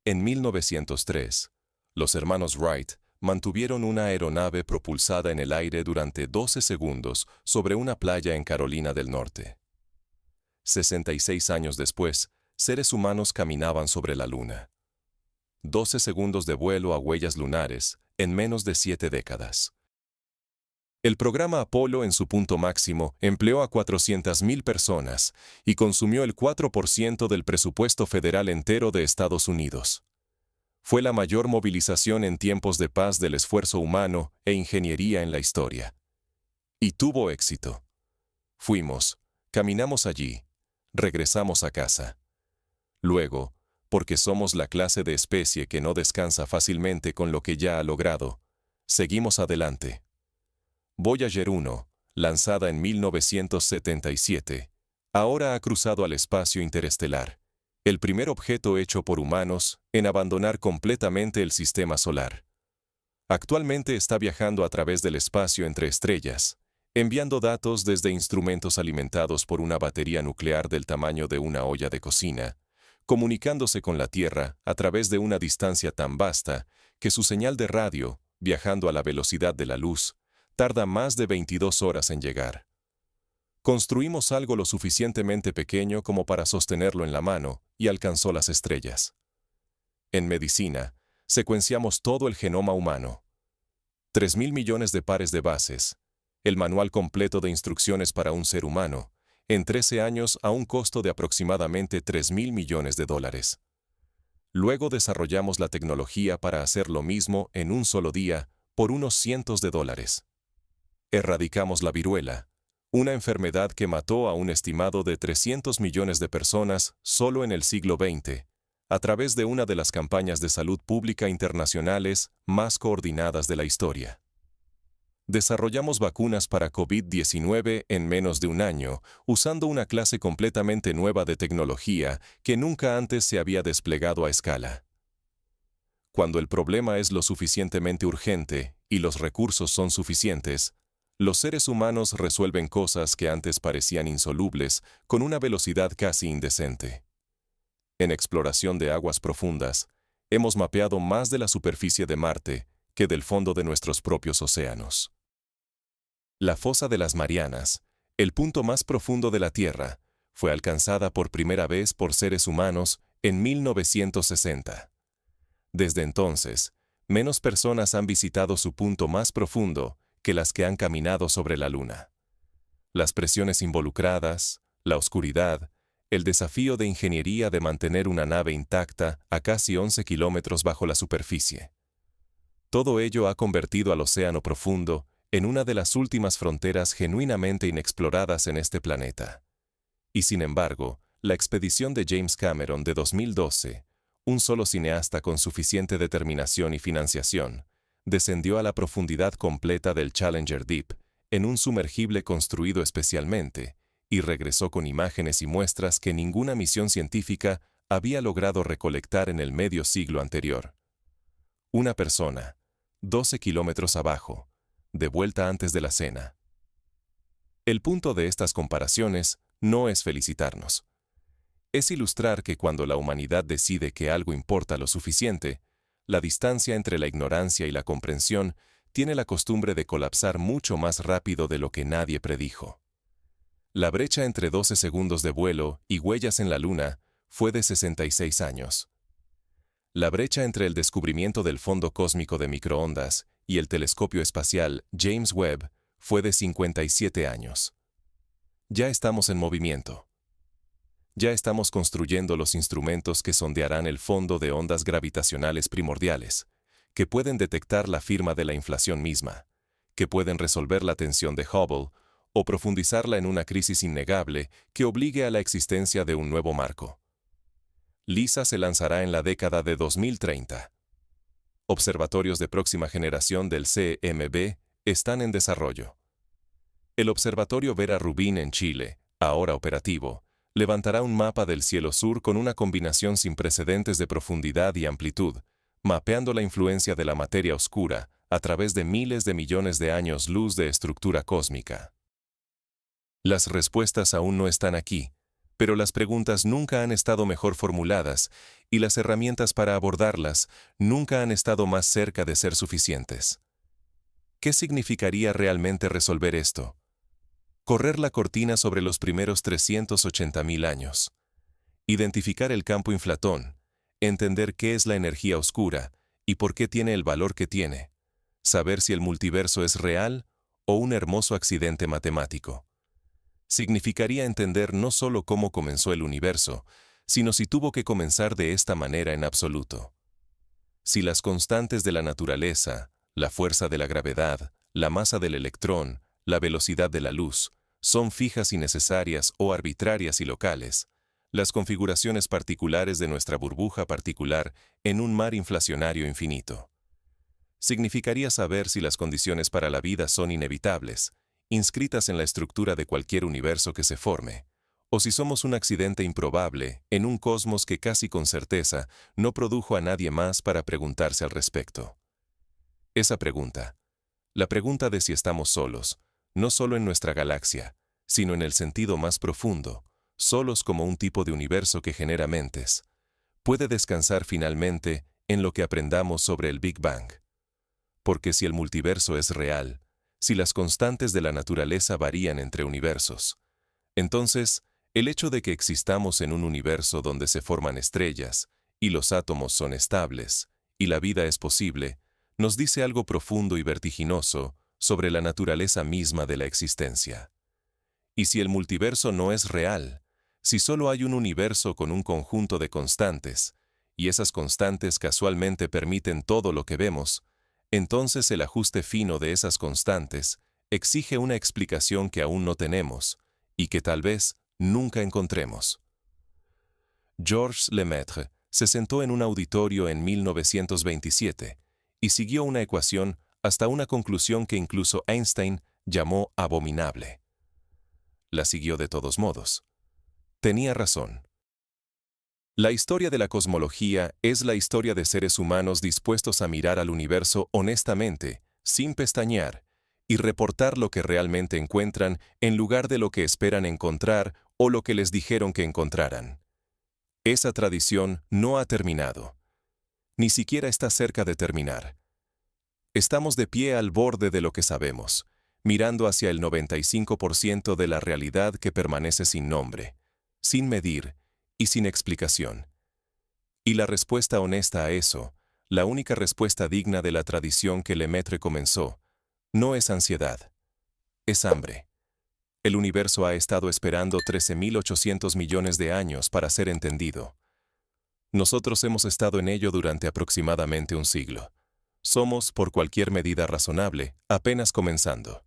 En 1903, los hermanos Wright mantuvieron una aeronave propulsada en el aire durante 12 segundos sobre una playa en Carolina del Norte. 66 años después, seres humanos caminaban sobre la Luna. 12 segundos de vuelo a huellas lunares en menos de 7 décadas. El programa Apolo en su punto máximo empleó a 400.000 personas y consumió el 4% del presupuesto federal entero de Estados Unidos. Fue la mayor movilización en tiempos de paz del esfuerzo humano e ingeniería en la historia. Y tuvo éxito. Fuimos, caminamos allí, regresamos a casa. Luego, porque somos la clase de especie que no descansa fácilmente con lo que ya ha logrado, seguimos adelante. Voyager 1, lanzada en 1977, ahora ha cruzado al espacio interestelar, el primer objeto hecho por humanos en abandonar completamente el sistema solar. Actualmente está viajando a través del espacio entre estrellas, enviando datos desde instrumentos alimentados por una batería nuclear del tamaño de una olla de cocina, comunicándose con la Tierra a través de una distancia tan vasta que su señal de radio, viajando a la velocidad de la luz, tarda más de 22 horas en llegar. Construimos algo lo suficientemente pequeño como para sostenerlo en la mano y alcanzó las estrellas. En medicina, secuenciamos todo el genoma humano. 3.000 millones de pares de bases, el manual completo de instrucciones para un ser humano, en 13 años a un costo de aproximadamente 3.000 millones de dólares. Luego desarrollamos la tecnología para hacer lo mismo en un solo día por unos cientos de dólares. Erradicamos la viruela, una enfermedad que mató a un estimado de 300 millones de personas solo en el siglo XX, a través de una de las campañas de salud pública internacionales más coordinadas de la historia. Desarrollamos vacunas para COVID-19 en menos de un año, usando una clase completamente nueva de tecnología que nunca antes se había desplegado a escala. Cuando el problema es lo suficientemente urgente y los recursos son suficientes, los seres humanos resuelven cosas que antes parecían insolubles con una velocidad casi indecente. En exploración de aguas profundas, hemos mapeado más de la superficie de Marte que del fondo de nuestros propios océanos. La fosa de las Marianas, el punto más profundo de la Tierra, fue alcanzada por primera vez por seres humanos en 1960. Desde entonces, menos personas han visitado su punto más profundo que las que han caminado sobre la Luna. Las presiones involucradas, la oscuridad, el desafío de ingeniería de mantener una nave intacta a casi 11 kilómetros bajo la superficie. Todo ello ha convertido al océano profundo en una de las últimas fronteras genuinamente inexploradas en este planeta. Y sin embargo, la expedición de James Cameron de 2012, un solo cineasta con suficiente determinación y financiación, descendió a la profundidad completa del Challenger Deep en un sumergible construido especialmente y regresó con imágenes y muestras que ninguna misión científica había logrado recolectar en el medio siglo anterior. Una persona, 12 kilómetros abajo, de vuelta antes de la cena. El punto de estas comparaciones no es felicitarnos. Es ilustrar que cuando la humanidad decide que algo importa lo suficiente, la distancia entre la ignorancia y la comprensión tiene la costumbre de colapsar mucho más rápido de lo que nadie predijo. La brecha entre 12 segundos de vuelo y huellas en la Luna fue de 66 años. La brecha entre el descubrimiento del fondo cósmico de microondas y el telescopio espacial James Webb fue de 57 años. Ya estamos en movimiento. Ya estamos construyendo los instrumentos que sondearán el fondo de ondas gravitacionales primordiales, que pueden detectar la firma de la inflación misma, que pueden resolver la tensión de Hubble o profundizarla en una crisis innegable que obligue a la existencia de un nuevo marco. LISA se lanzará en la década de 2030. Observatorios de próxima generación del CMB están en desarrollo. El Observatorio Vera Rubin en Chile, ahora operativo, levantará un mapa del cielo sur con una combinación sin precedentes de profundidad y amplitud, mapeando la influencia de la materia oscura a través de miles de millones de años luz de estructura cósmica. Las respuestas aún no están aquí, pero las preguntas nunca han estado mejor formuladas y las herramientas para abordarlas nunca han estado más cerca de ser suficientes. ¿Qué significaría realmente resolver esto? Correr la cortina sobre los primeros 380.000 años. Identificar el campo inflatón, entender qué es la energía oscura y por qué tiene el valor que tiene. Saber si el multiverso es real o un hermoso accidente matemático. Significaría entender no solo cómo comenzó el universo, sino si tuvo que comenzar de esta manera en absoluto. Si las constantes de la naturaleza, la fuerza de la gravedad, la masa del electrón, la velocidad de la luz, son fijas y necesarias o arbitrarias y locales, las configuraciones particulares de nuestra burbuja particular en un mar inflacionario infinito. Significaría saber si las condiciones para la vida son inevitables, inscritas en la estructura de cualquier universo que se forme, o si somos un accidente improbable en un cosmos que casi con certeza no produjo a nadie más para preguntarse al respecto. Esa pregunta, la pregunta de si estamos solos, no solo en nuestra galaxia, sino en el sentido más profundo, solos como un tipo de universo que genera mentes, puede descansar finalmente en lo que aprendamos sobre el Big Bang. Porque si el multiverso es real, si las constantes de la naturaleza varían entre universos, entonces, el hecho de que existamos en un universo donde se forman estrellas, y los átomos son estables, y la vida es posible, nos dice algo profundo y vertiginoso sobre la naturaleza misma de la existencia. Y si el multiverso no es real, si solo hay un universo con un conjunto de constantes, y esas constantes casualmente permiten todo lo que vemos, entonces el ajuste fino de esas constantes exige una explicación que aún no tenemos, y que tal vez nunca encontremos. Georges Lemaitre se sentó en un auditorio en 1927 y siguió una ecuación hasta una conclusión que incluso Einstein llamó abominable. La siguió de todos modos. Tenía razón. La historia de la cosmología es la historia de seres humanos dispuestos a mirar al universo honestamente, sin pestañear, y reportar lo que realmente encuentran en lugar de lo que esperan encontrar o lo que les dijeron que encontraran. Esa tradición no ha terminado. Ni siquiera está cerca de terminar. Estamos de pie al borde de lo que sabemos, mirando hacia el 95% de la realidad que permanece sin nombre, sin medir y sin explicación. Y la respuesta honesta a eso, la única respuesta digna de la tradición que Lemaitre comenzó, no es ansiedad, es hambre. El universo ha estado esperando 13.800 millones de años para ser entendido. Nosotros hemos estado en ello durante aproximadamente un siglo. Somos, por cualquier medida razonable, apenas comenzando.